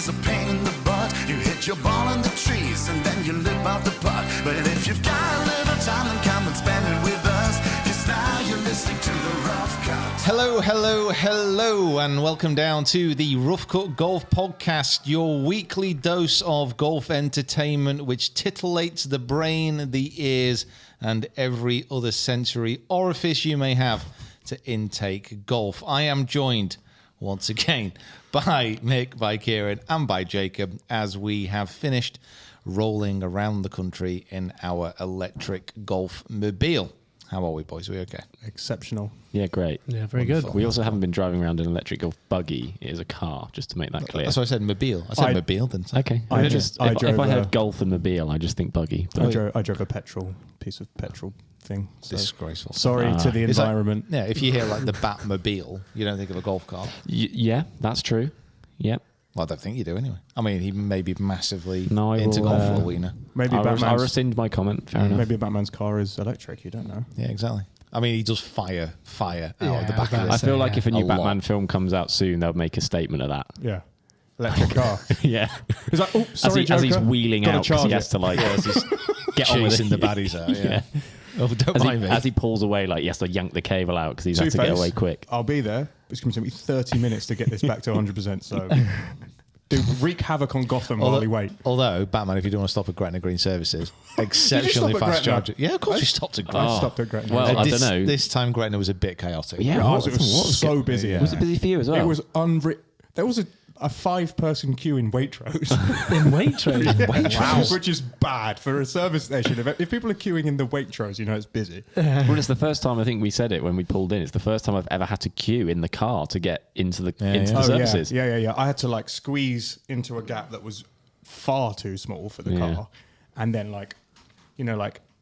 it's a pain in the butt. You hit your ball in the trees and then you lip out the putt. But if you've got a little time, then come and spend it with us. 'Cause now you're listening to the Rough Cut. Hello, and welcome down to the Rough Cut Golf Podcast, your weekly dose of golf entertainment which titillates the brain, the ears, and every other sensory orifice you may have to intake golf. I am joined once again by Mick, by Kieran, and by Jacob as we have finished rolling around the country in our electric golf mobile. How are we, boys? Are we okay? Exceptional. Yeah, great. Yeah, very Wonderful. good. We also haven't been driving around an electric golf buggy. It is a car, just to make that clear. That's why I said mobile. I said mobile, didn't I? Okay. I If I heard golf and mobile, I just think buggy. I drove a piece of petrol thing. So Disgraceful. sorry to the It's like- environment. Yeah, if you hear like the Batmobile, you don't think of a golf car. Yeah, that's true. Yep. Well, I don't think you do anyway. I mean, he may be massively No, I into will, golf for all we know. Maybe I'll Batman's, rescind my comment. Fair enough. maybe Batman's car is electric. You don't know. Yeah, exactly. I mean, he does fire out of the back of I this. feel like if a new A lot. Batman film comes out soon, they'll make a statement of that. Yeah, electric car. Yeah. He's like, oh, sorry, as he's Joker. wheeling Gotta out, 'cause charge he has it. to like get on with Chasing it. the baddies out. Yeah. Oh, don't As mind me. he pulls away, like he has to yank the cable out because he's had to get Two-Face, away quick. I'll be there. It's going to take me 30 minutes to get this back to 100%. So, dude, wreak havoc on Gotham while we wait. Although, Batman, if you do want to stop at Gretna Green Services, exceptionally stop at fast Gretna? charging. Yeah, of course we stopped at Gretna. I stopped at Gretna. Well, I this, don't know. This time Gretna was a bit chaotic. Yeah, it was so busy. Yeah. Was it busy for you as well? It was There was a 5-person queue in Waitrose. In Waitrose. Wow. Which is bad for a service station. If people are queuing in the Waitrose, you know it's busy. Well, it's the first time I think we said it when we pulled in. It's the first time I've ever had to queue in the car to get into the services. Yeah. I had to like squeeze into a gap that was far too small for the car, and then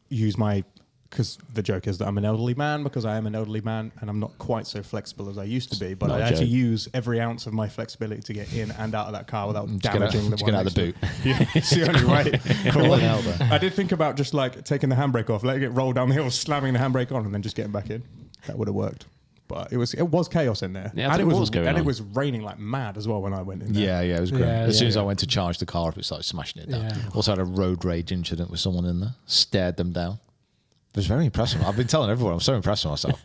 use my. Because the joke is that I'm an elderly man, because I am an elderly man and I'm not quite so flexible as I used to be. But I had to use every ounce of my flexibility to get in and out of that car without damaging the one. Get out of the boot. Yeah, it's the only way. Calling out there. I did think about just like taking the handbrake off, letting it roll down the hill, slamming the handbrake on, and then just getting back in. That would have worked. But it was chaos in there. Yeah, and it was going on. it was raining like mad as well when I went in there. Yeah, it was great. Yeah, as soon as yeah. I went to charge the car up, it started smashing it down. Yeah. Also had a road rage incident with someone in there. Stared them down. It was very impressive. I've been telling everyone I'm so impressed with myself.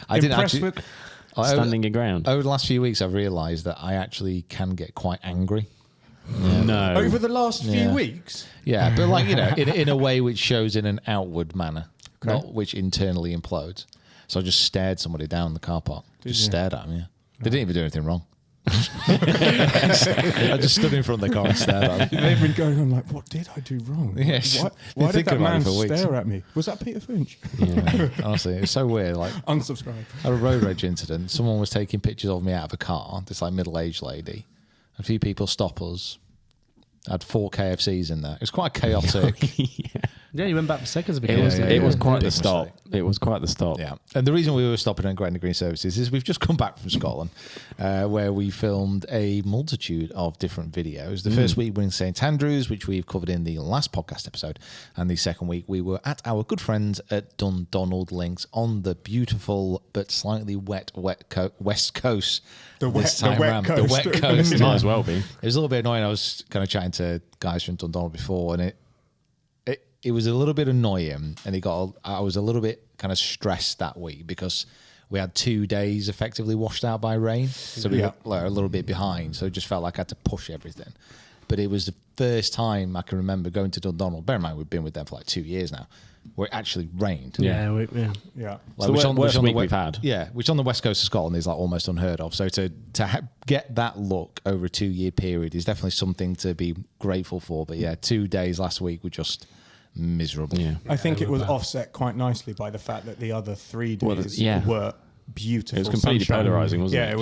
I didn't Impressed actually. with- Standing your ground. Over the last few weeks, I've realised that I actually can get quite angry. No. Over the last few Yeah. weeks. Yeah, but like, in a way which shows in an outward manner, not which internally implodes. So I just stared somebody down in the car park. Stared at them, yeah. They didn't even do anything wrong. I just stood in front of the car and stared at them. They've been going on like, what did I do wrong? Yes. Why Been did thinking that about it man for weeks. stare at me? Was that Peter Finch? Yeah, honestly, it's so weird. Like, Unsubscribe. I had a road rage incident. Someone was taking pictures of me out of a car, this like middle-aged lady. A few people stop us. I had 4 KFCs in there. It was quite chaotic. Yeah, you went back for seconds It was yeah. quite the Big stop. mistake. It was quite the stop. Yeah, and the reason we were stopping at Gretna Green Services is we've just come back from Scotland, where we filmed a multitude of different videos. The first week we were in St Andrews, which we've covered in the last podcast episode, and the second week we were at our good friends at Dundonald Links on the beautiful but slightly wet west coast. The this wet time round. The coast. wet coast. Might as well be. It was a little bit annoying. I was kind of chatting to guys from Dundonald before, and it was a little bit annoying, and I was a little bit kind of stressed that week because we had 2 days effectively washed out by rain, so we were like a little bit behind. So it just felt like I had to push everything. But it was the first time I can remember going to Dundonald. Bear in mind, we've been with them for like 2 years now, where it actually rained. Yeah. Yeah. Like, It's the worst week we've had. Yeah, which on the west coast of Scotland is like almost unheard of. So to get that look over a 2-year period is definitely something to be grateful for. But yeah, 2 days last week were just miserable. Yeah. I think it was offset quite nicely by the fact that the other 3 days yeah. were beautiful. It was completely sunshine. polarising, wasn't it? Yeah, it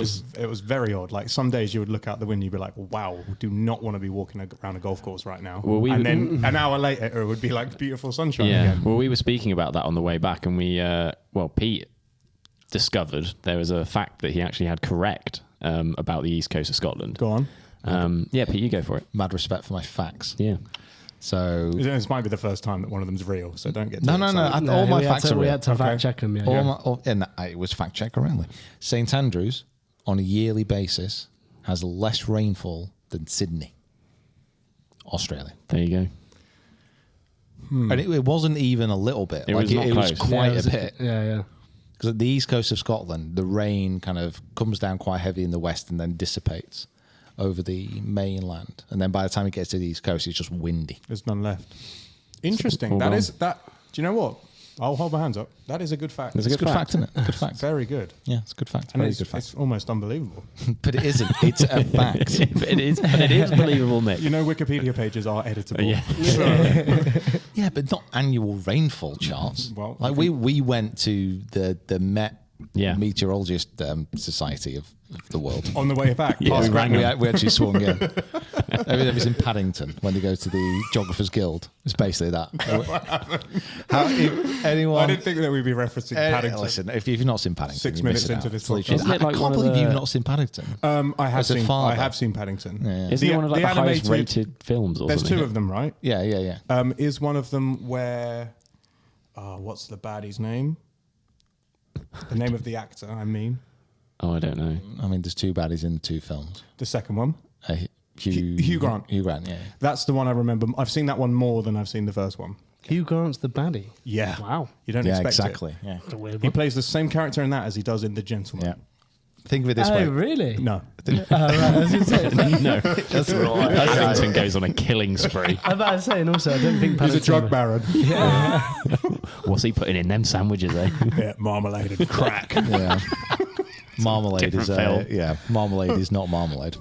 was very odd. Like some days you would look out the window, you'd be like, "Wow, do not want to be walking around a golf course right now." Well, and then an hour later, it would be like beautiful sunshine again. Well, we were speaking about that on the way back, and Pete discovered there was a fact that he actually had correct about the east coast of Scotland. Go on. Yeah, Pete, you go for it. Mad respect for my facts. Yeah. So This might be the first time that one of them's real, so don't get too no. excited. All my facts are We real. had to fact check them. Yeah. It was fact checker only. St Andrews on a yearly basis has less rainfall than Sydney. Australia. There you go. And it wasn't even a little bit. It was not it was close. quite a bit. Yeah. Because at the east coast of Scotland, the rain kind of comes down quite heavy in the west and then dissipates over the mainland. And then by the time it gets to the east coast, it's just windy. There's none left. Interesting. All That gone. is that. Do you know what? I'll hold my hands up. That is a good fact. It's a good fact, isn't it? Good fact. Very good. Yeah, it's a good fact. And Very it's, good fact. it's almost unbelievable. But it isn't. It's a fact. But it is believable, Nick. You know, Wikipedia pages are editable. Yeah. Yeah, but not annual rainfall charts. Well, like we went to the Met Meteorologist Society of the world. On the way back, Yeah. past We rang Grantham. We actually swung in. Everything was in Paddington when they go to the Geographers Guild. It's basically that. If anyone, I didn't think that we'd be referencing Paddington. Listen, if you've not seen Paddington, 6 you're minutes missing into out. this It's literally- podcast. Isn't it I like can't one of believe the- you've not seen Paddington. I have As a seen. father. I have seen Paddington. Yeah. Isn't The- it one of like the the highest animated- rated films or There's something? two of them, right? Yeah. Is one of them where? What's the baddie's name? The name of the actor. I mean, Oh, I don't know. I mean, there's two baddies in the two films. the second one. Hugh Grant. Hugh Grant, yeah. That's the one I remember. I've seen that one more than I've seen the first one. Hugh Grant's the baddie. Yeah. Wow. You don't Yeah, expect exactly. it. Yeah. That's a weird He one. plays the same character in that as he does in The Gentleman. Yeah. Think of it this Oh, way. really? No. Right, I was gonna say, No. That's right. Paddington goes on a killing spree. I'm about to say, and also, I don't think He's a Paddington- drug baron. What's he putting in them sandwiches, eh? Yeah, marmalade and crack. Yeah. Marmalade is Different film. marmalade is not marmalade.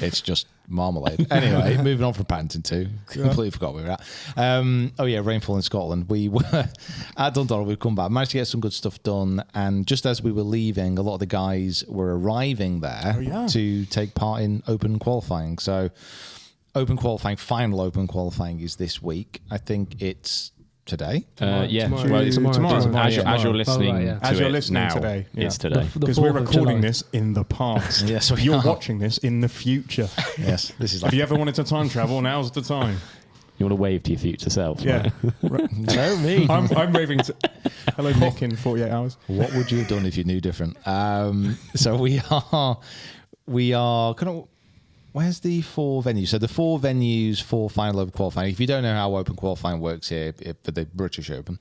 It's just marmalade. Anyway, moving on from Paddington 2. Completely forgot where we were at. Rainfall in Scotland. We were at Dundonald. We've come back. Managed to get some good stuff done. And just as we were leaving, a lot of the guys were arriving there to take part in open qualifying. So final open qualifying is this week. I think it's today. Yeah. Tomorrow. Well, it's Tomorrow. as you're listening, Oh, right, yeah. to As you're it listening now, today, it's yeah. today. The Because we're 4th of recording July. this in the past. Yes, we You're are. watching this in the future. Yes, this is If like you ever wanted to time travel, now's the time. You want to wave to your future self? Yeah. no me. I'm raving to. Hello, Nick, in 48 hours. What would you have done if you knew different? So we are kind of. Where's the 4 venues? So the 4 venues for final open qualifying. If you don't know how open qualifying works here for the British Open,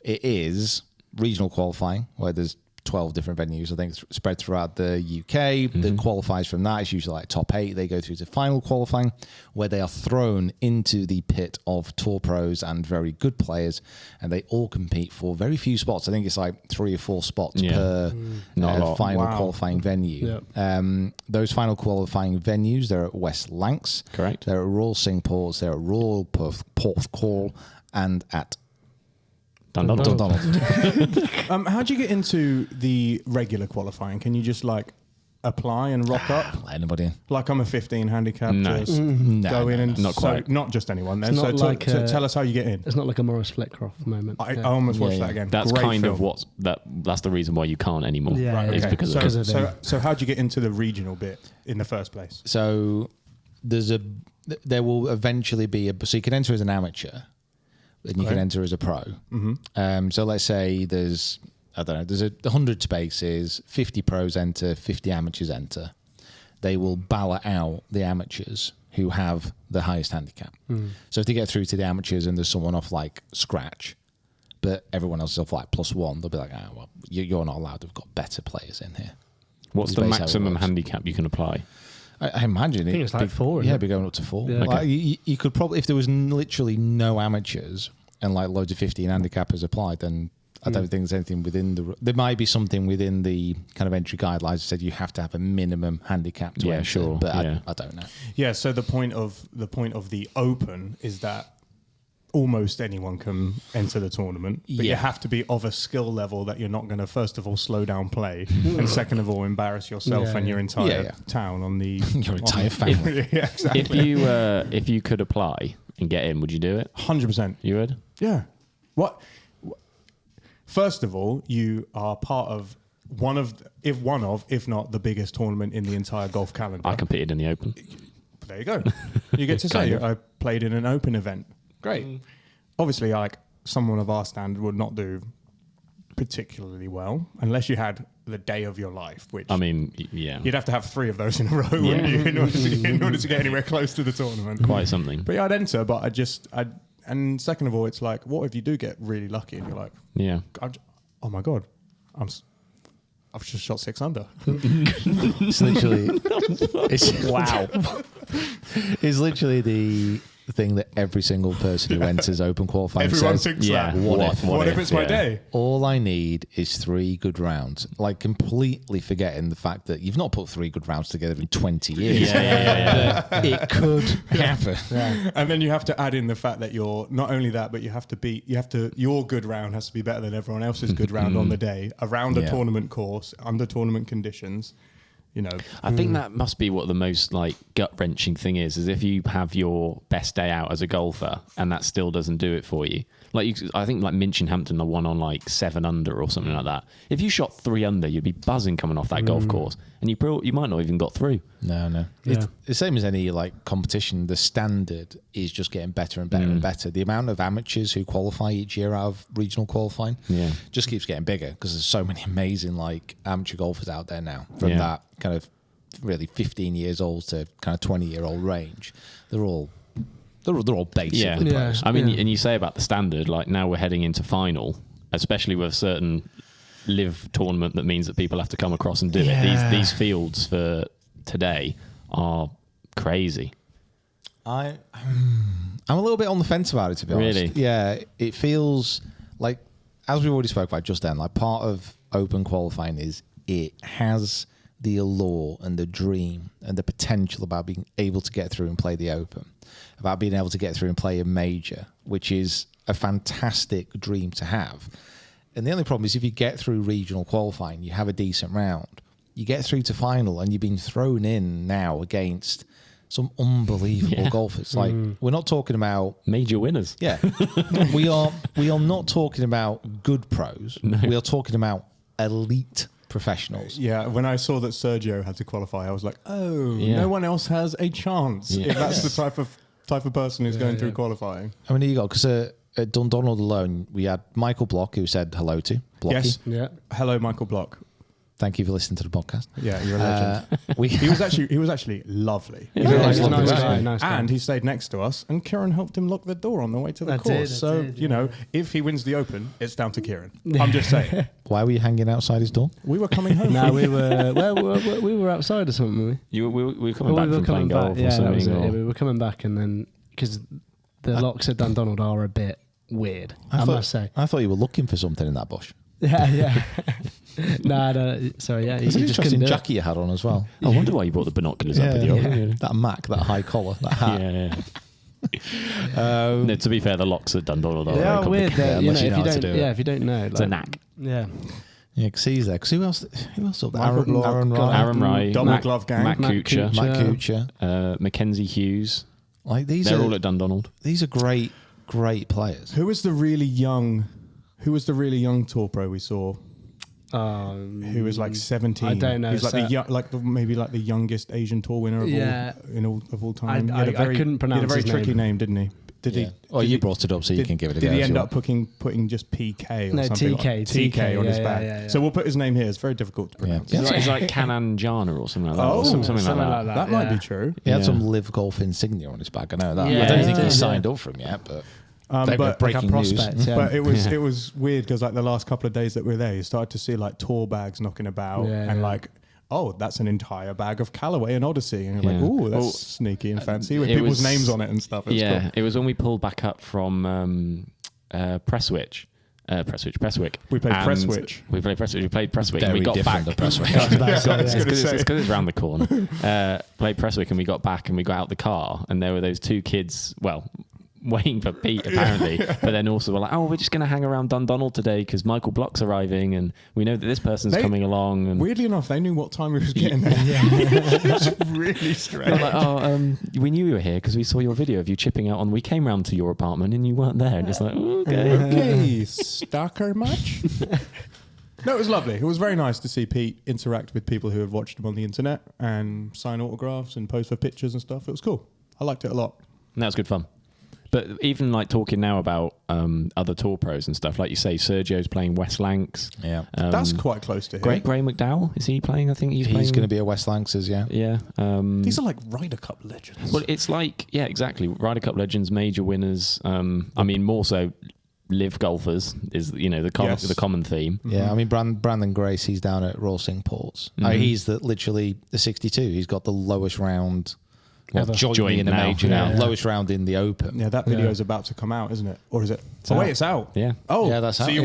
it is regional qualifying where there's 12 different venues. I think it's spread throughout the UK. The qualifiers from that is usually like top 8. They go through to final qualifying where they are thrown into the pit of tour pros and very good players, and they all compete for very few spots. I think it's like 3 or 4 spots per Not a lot. final Wow. qualifying venue. Yep. Those final qualifying venues, they're at West Lancs. Correct. They're at Royal Singapore, they're at Royal Porthcawl, and at Dundonald. Dundonald. How do you get into the regular qualifying? Can you just like apply and rock up? Let anybody in. Like I'm a 15 handicap, No. just No, go in and Not quite. not just anyone. Then It's so not to- like, to tell us how you get in. It's not like a Morris Fleckcroft moment. I almost watched that again. That's Great kind film. of what's that's the reason why you can't anymore. Yeah, Right, It's okay. because so, of it. them. so how do you get into the regional bit in the first place? So there will eventually be so you can enter as an amateur, then you can enter as a pro. So let's say there's 100 spaces, 50 pros enter, 50 amateurs enter. They will ballot out the amateurs who have the highest handicap. So if they get through to the amateurs and there's someone off like scratch, but everyone else is off like +1, they'll be like, well, you're not allowed. We've got better players in here. What's It's the basically how it maximum works. handicap you can apply? I imagine think it's like 4, isn't Yeah, it? it'd be going up to 4. Yeah. Like, you could probably, if there was literally no amateurs and like loads of 15 handicappers applied, then I don't think there's anything within the. There might be something within the kind of entry guidelines that said you have to have a minimum handicap to Yeah, enter, sure, but yeah. I don't know. Yeah. So the point of the Open is that almost anyone can enter the tournament, but you Yeah. have to be of a skill level that you're not going to first of all slow down play, and second of all embarrass yourself Yeah, and your yeah. entire Yeah. town on the Your entire on- family. yeah, exactly. If you could apply and get in, would you do it? 100%. You would? Yeah. What? First of all, you are part of if not the biggest tournament in the entire golf calendar. I competed in the Open. There you go. You get to say Kind of. I played in an Open event. Great. Obviously, like someone of our standard would not do particularly well unless you had the day of your life, which I mean, yeah, you'd have to have 3 of those in a row wouldn't you, in order to get anywhere close to the tournament. quite something. But yeah, I'd enter, but and second of all, it's like, what if you do get really lucky and you're like, Yeah, oh my God, I've just shot 6 under. It's literally, wow. it's literally the thing that every single person who enters open qualifying Everyone says. thinks Yeah. that. What If it's my day? All I need is 3 good rounds. Like completely forgetting the fact that you've not put 3 good rounds together in 20 years. Yeah. It could happen. And then you have to add in the fact that you're not only that, but your good round has to be better than everyone else's good round on the day, around a Yeah. tournament course, under tournament conditions. You know, I think that must be what the most like gut wrenching thing is if you have your best day out as a golfer and that still doesn't do it for you. Like I think like Minch and Hampton are one on like 7 under or something like that. If you shot 3 under, you'd be buzzing coming off that golf course, and you might not even got through. No. Yeah. It's the same as any like competition. The standard is just getting better and better and better. The amount of amateurs who qualify each year out of regional qualifying just keeps getting bigger because there's so many amazing like amateur golfers out there now from that kind of really 15 years old to kind of 20-year-old range. They're all basically pros. I mean, and you say about the standard, like now we're heading into final, especially with a certain LIV tournament that means that people have to come across and do it. These fields for today are crazy. I'm a little bit on the fence about it, to be honest. Really? Yeah, it feels like, as we've already spoke about just then, like part of open qualifying is it has the allure and the dream and the potential about being able to get through and play the Open, about being able to get through and play a major, which is a fantastic dream to have. And the only problem is if you get through regional qualifying, you have a decent round, you get through to final and you've been thrown in now against some unbelievable golfers. Like we're not talking about Major winners. Yeah. we are not talking about good pros. No. We are talking about elite professionals. Yeah, when I saw that Sergio had to qualify, I was like, no one else has a chance if that's the type of person who's going through qualifying. I mean, here you go, because at Dundonald alone, we had Michael Block, who said hello to. Blocky. Yes. Yeah. Hello, Michael Block. Thank you for listening to the podcast. Yeah, you're a legend. He was actually lovely. He's a nice guy. And he stayed next to us, and Kieran helped him lock the door on the way to the course. I did, you know, if he wins the Open, it's down to Kieran. I'm just saying. Why were you hanging outside his door? We were coming home. No, we were outside or something, were we? We were coming back from playing golf or something. That was it. Yeah, we were coming back, and then because the locks at Dundonald are a bit weird, I must say. I thought you were looking for something in that bush. Yeah. No. Sorry, yeah. It's an interesting jacket you had on as well. I wonder why you brought the binoculars up with you. That Mac, that high collar, that hat. No, to be fair, the locks at Dundonald are They are weird. unless you know how to do it. Yeah, if you don't know, It's a knack. Yeah. Yeah, because he's there. Because who else up there? Michael Block, Aaron Wright, Double Glove Gang, Matt Kuchar, Mike Kuchar. Mackenzie Hughes. Like They're all at Dundonald. These are great players. Who was the really young tour pro we saw? Who was like 17? I don't know. He's like maybe the youngest Asian tour winner of all time. I couldn't pronounce. He had a very his tricky name, didn't he? Did he? Well, you brought it up, so you can give it a go. Did he end up putting just PK or something? TK on his back. Yeah. So we'll put his name here. It's very difficult to pronounce. Yeah. It's like Kanan Jana or something like that. Oh, something like that. That might be true. He had some LIV Golf insignia on his back. I know that. Yeah, I don't think he he's did, signed up for him yet, but. But breaking news. Yeah. But it was weird because like the last couple of days that we were there, you started to see like tour bags knocking about like, oh, that's an entire bag of Callaway and Odyssey, and you're like, oh, that's sneaky and fancy with people's names on it and stuff. It's cool. It was when we pulled back up from Prestwick. We played Prestwick. We played Prestwick. We played Prestwick. Very And we got different back. to Prestwick. It's because it's round the corner. Played Prestwick, and we got back and we got out the car, and there were those 2 kids. Well, waiting for Pete apparently, but then also we're like, oh, we're just going to hang around Dundonald today because Michael Block's arriving, and we know that this person's coming along. And weirdly enough, they knew what time we was getting there. It's really strange. They're like, oh, we knew you were here because we saw your video of you chipping out on. We came round to your apartment and you weren't there, and it's like, okay, stalker much? No, it was lovely. It was very nice to see Pete interact with people who had watched him on the internet and sign autographs and post for pictures and stuff. It was cool. I liked it a lot. That was good fun. But even like talking now about other tour pros and stuff, like you say, Sergio's playing West Lancs. Yeah. That's quite close to here. Gray McDowell, is he playing? I think he's going to be a West Lancs, yeah. Yeah. These are like Ryder Cup legends. Well, it's like, yeah, exactly. Ryder Cup legends, major winners. I mean, more so LIV golfers is, the common theme. Yeah, I mean, Brandon Grace, he's down at Royal Singapore. He's literally the 62. He's got the lowest round, jointly in a major now. Lowest round in the Open. Yeah, that video is about to come out, isn't it? Or is it? It's out. Yeah. Oh, yeah, that's so out. you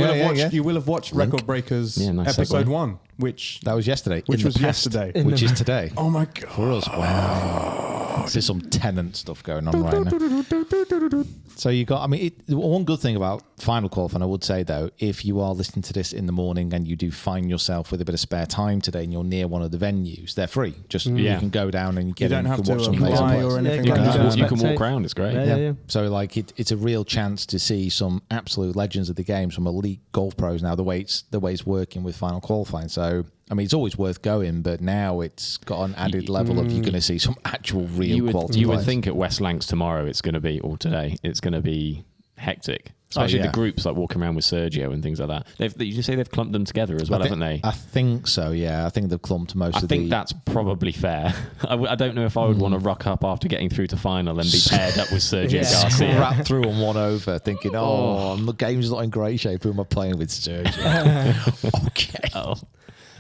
will have watched Record Breakers episode 1, which that was yesterday. Which was yesterday. Which is today. Oh my god. For us, wow. There's some Tenant stuff going on right now. So you got, one good thing about Final Golf, and I would say though, if you are listening to this in the morning and you do find yourself with a bit of spare time today and you're near one of the venues, they're free. Just you can go down and you don't have to watch some apply or anything like that. You can walk around. It's great. Yeah. So like it's a real chance to see some absolute legends of the game, some elite golf pros now. The way it's working with Final Qualifying. So it's always worth going, but now it's got an added level of you're going to see some actual real quality. You would think at West Lancs tomorrow it's going to be, or today it's going to be hectic. Especially the groups like walking around with Sergio and things like that. You say they've clumped them together as well, haven't they? I think so, yeah. I think they've clumped most of the... I think that's probably fair. I don't know if I would want to rock up after getting through to final and be paired up with Sergio Garcia. Wrap through on one over thinking, the game's not in great shape. Who am I playing with, Sergio? Okay. Oh.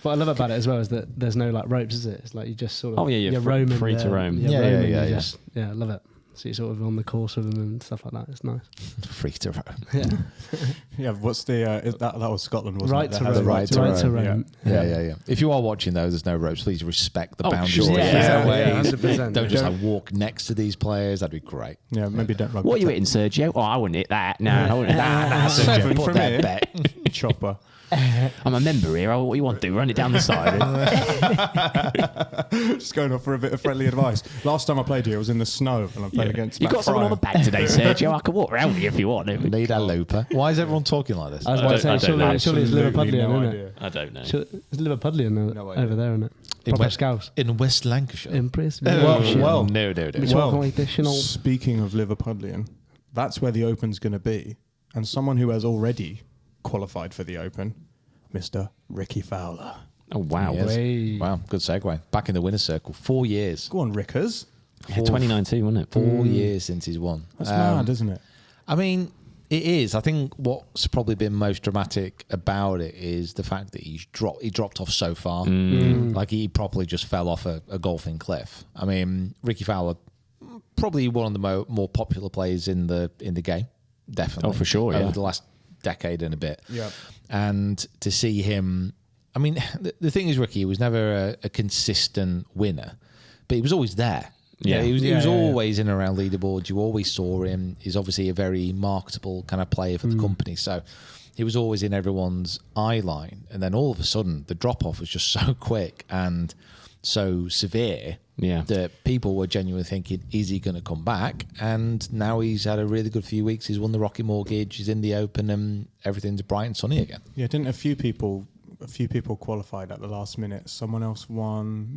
What I love about it as well is that there's no like ropes, is it? It's like you just sort of you're roaming free to roam. Yeah, I love it. So you're sort of on the course with them and stuff like that. It's nice. Free to roam. Yeah. Yeah. What's the that was Scotland, wasn't right it? To right to roam. Yeah. If you are watching though, there's no ropes. Please respect the boundaries. Sure. Yeah, 100%. Don't just walk next to these players. That'd be great. Yeah, maybe don't. What are you hitting, Sergio? Oh, I wouldn't hit that. No, I wouldn't hit that. Seven Put from that here. bet. Chopper. I'm a member here. What do you want to do? Run it down the side. Just going off for a bit of friendly advice. Last time I played here, it was in the snow, and I played against. You got someone on the back today, Sergio. I can walk around with you if you want. Need a looper. Why is everyone talking like this? I was about to say, surely it's Liverpudlian, isn't it? I don't know. It's Liverpudlian over there, isn't it? Proper Scouse. In West Lancashire. In Prestwick. Well, no. Speaking of Liverpudlian, that's where the Open's going to be, and someone who has already qualified for the Open, Mr. Rickie Fowler. Oh, wow. Wow, good segue. Back in the winner's circle. 4 years. Go on, Rickers. 2019, wasn't it? 4 years since he's won. That's mad, isn't it? It is. I think what's probably been most dramatic about it is the fact that he dropped off so far. Like he properly just fell off a golfing cliff. Rickie Fowler, probably one of the more popular players in the game. Definitely. Oh, for sure, Over the last decade and a bit. Yeah. And to see him, the thing is, Rickie was never a consistent winner, but he was always there. Yeah. He was always in and around leaderboards. You always saw him. He's obviously a very marketable kind of player for the company. So he was always in everyone's eye line. And then all of a sudden, the drop-off was just so quick and so severe that people were genuinely thinking, is he going to come back? And now he's had a really good few weeks. He's won the Rocket Mortgage. He's in the Open and everything's bright and sunny again. Yeah, didn't a few people qualified at the last minute? Someone else won.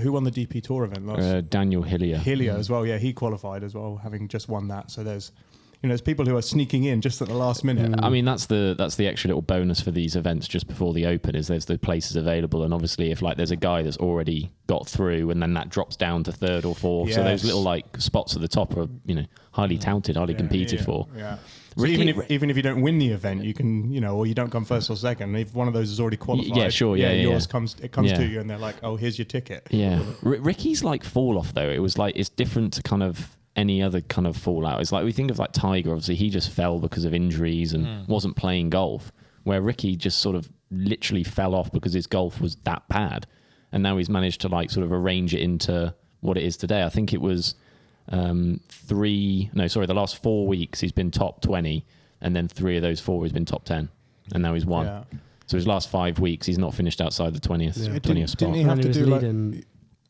Who won the DP Tour event last? Daniel Hillier. Hillier as well. Yeah, he qualified as well, having just won that. So there's people who are sneaking in just at the last minute. That's the extra little bonus for these events just before the Open is there's the places available, and obviously if there's a guy that's already got through and then that drops down to third or fourth, so those little spots at the top are highly touted, highly competed for. Yeah. So even if you don't win the event, you can or you don't come first or second. If one of those is already qualified, yours comes to you, and they're like, oh, here's your ticket. Yeah, Rickie's fall off though. It was it's different to kind of any other kind of fallout. It's we think of Tiger, obviously he just fell because of injuries and wasn't playing golf, where Rickie just sort of literally fell off because his golf was that bad, and now he's managed to sort of arrange it into what it is today. I think it was the last 4 weeks he's been top 20, and then 3 of those 4 he's been top 10, and now he's won. Yeah. So his last 5 weeks he's not finished outside the 20th spot. Didn't he have to do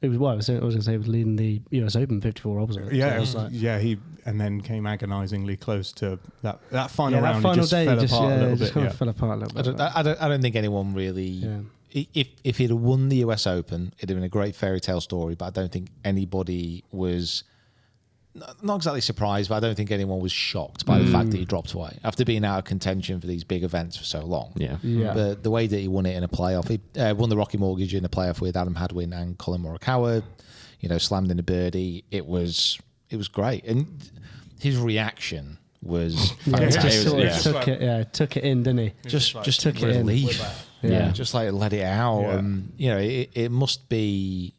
it was I was going to say he was leading the US Open 54 opposite. Yeah, he and then came agonisingly close to that final round. That final just day fell just apart a little bit. Kind of fell apart a little bit. I don't think anyone really. Yeah. If he'd have won the US Open, it'd have been a great fairy tale story. But I don't think anybody was not exactly surprised, but I don't think anyone was shocked by the fact that he dropped away after being out of contention for these big events for so long. Yeah. But the way that he won it in a playoff, he won the Rocky Mortgage in a playoff with Adam Hadwin and Colin Morikawa, slammed in a birdie. It was great. And his reaction was fantastic. Took it in, didn't he? Just took it in. relief. Yeah. Just like let it out. Yeah. It must be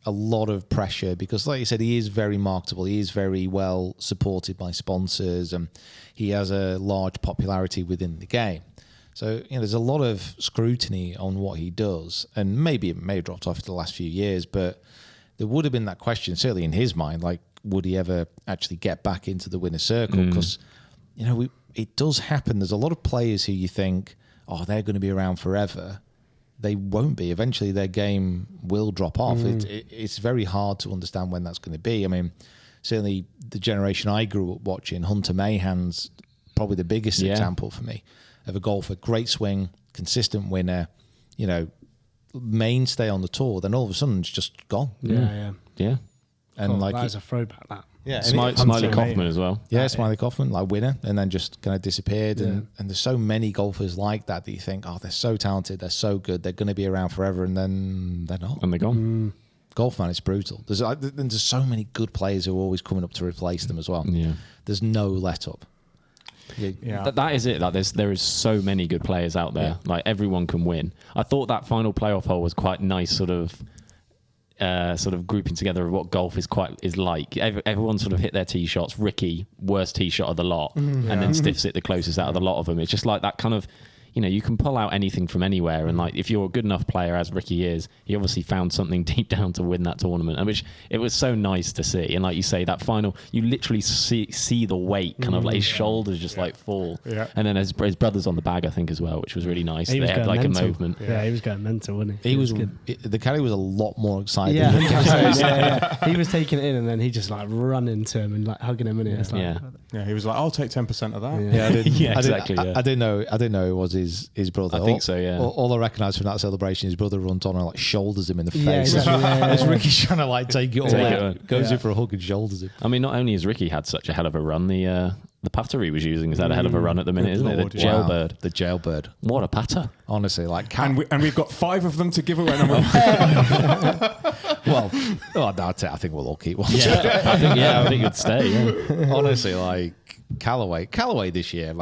a lot of pressure because, like you said, he is very marketable. He is very well supported by sponsors, and he has a large popularity within the game. So there's a lot of scrutiny on what he does, and maybe it may have dropped off the last few years, but there would have been that question, certainly in his mind, like, would he ever actually get back into the winner's circle? Because, it does happen. There's a lot of players who you think, oh, they're going to be around forever. They won't be. Eventually, their game will drop off. It's very hard to understand when that's going to be. I mean, certainly the generation I grew up watching, Hunter Mahan's probably the biggest example for me of a golfer, great swing, consistent winner, mainstay on the tour. Then all of a sudden, it's just gone. Yeah. And that was a throwback. That. Yeah, Smiley Kaufman as well. Yeah, Smiley Kaufman, like winner, and then just kind of disappeared. And there's so many golfers like that you think, oh, they're so talented, they're so good, they're going to be around forever, and then they're not. And they're gone. Golf, man, it's brutal. There's so many good players who are always coming up to replace them as well. Yeah. There's no let up. Yeah. That is it. Like there is so many good players out there. Yeah. Like everyone can win. I thought that final playoff hole was quite nice, sort of grouping together of what golf is like. Everyone sort of hit their tee shots. Rickie, worst tee shot of the lot, and then stiffs it the closest out of the lot of them. It's just like that kind of, you can pull out anything from anywhere. And like, if you're a good enough player, as Rickie is, he obviously found something deep down to win that tournament, and which it was so nice to see. And like you say, that final, you literally see the weight kind of like his shoulders just like fall. Yeah. And then his brother's on the bag, I think, as well, which was really nice. He They was had going like mental. a movement. Yeah, he was going mental, wasn't he? He was good. the caddy was a lot more excited. Yeah, than Rickie. yeah. He was taking it in, and then he just like running to him and like hugging him, and it was like, Yeah, he was like, I'll take 10% of that. Yeah, I didn't, Yeah, exactly, I didn't know it was his brother. I think so, yeah. All I recognise from that celebration, his brother runs on and like shoulders him in the face. Yeah, exactly, As Rickie's trying to like take it all Take out, it goes in for a hug and shoulders him. I mean, not only has Rickie had such a hell of a run, the putter he was using has had a hell of a run at the minute, isn't Lord, it? The yeah. Jailbird. The Jailbird. What a putter. Honestly, like And we've got 5 of them to give away. that's it. I think we'll all keep one. I think it'd stay. Yeah. Honestly, like Callaway this year,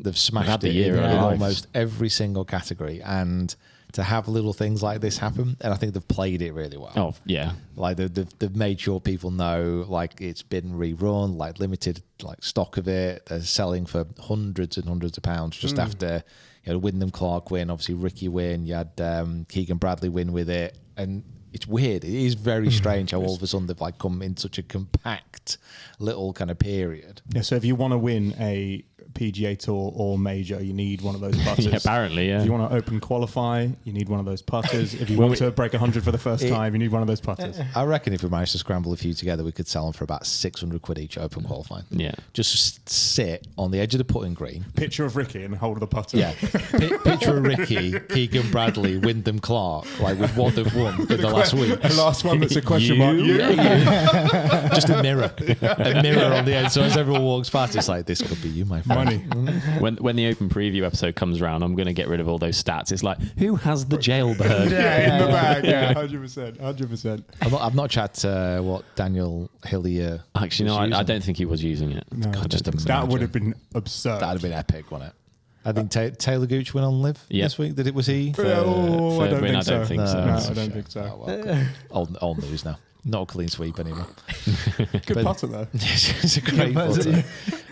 they've smashed had the it year in of their life. almost every single category, and to have little things like this happen, and I think they've played it really well. Oh, yeah. Like they've made sure people know, like, it's been rerun, like limited like stock of it. They're selling for hundreds and hundreds of pounds just after Wyndham Clark win, obviously Rickie win. You had Keegan Bradley win with it, and it's weird. It is very strange how all of a sudden they've like come in such a compact little kind of period. Yeah, so if you want to win a PGA Tour or major, you need one of those putters. Yeah, apparently, yeah. If you want to open qualify, you need one of those putters. If you want to break 100 for the first time, you need one of those putters. I reckon if we managed to scramble a few together, we could sell them for about 600 quid each open qualifying. Yeah. Just sit on the edge of the putting green. Picture of Rickie and hold of the putter. Yeah. Picture of Rickie, Keegan Bradley, Wyndham Clark, like with what they've won in the last week. The last one that's a question mark. Just a mirror on the end. So as everyone walks past, it's like, this could be you, my friend. Money. When the open preview episode comes around, I'm going to get rid of all those stats. It's like, who has the Jailbird? In the bag. Yeah, 100%. I've not chatted what Daniel Hillier. Actually, no, I don't think he was using it. No, God, just that imagine. would have been absurd. That'd have been epic, wouldn't it? I think Taylor Gooch went on LIV Yeah. this week. Was he? I third don't win, think I so. don't think so. No, That's I a don't shame. think so. Oh, well, old news now. Not a clean sweep anymore. Good putter though. It's a great putter.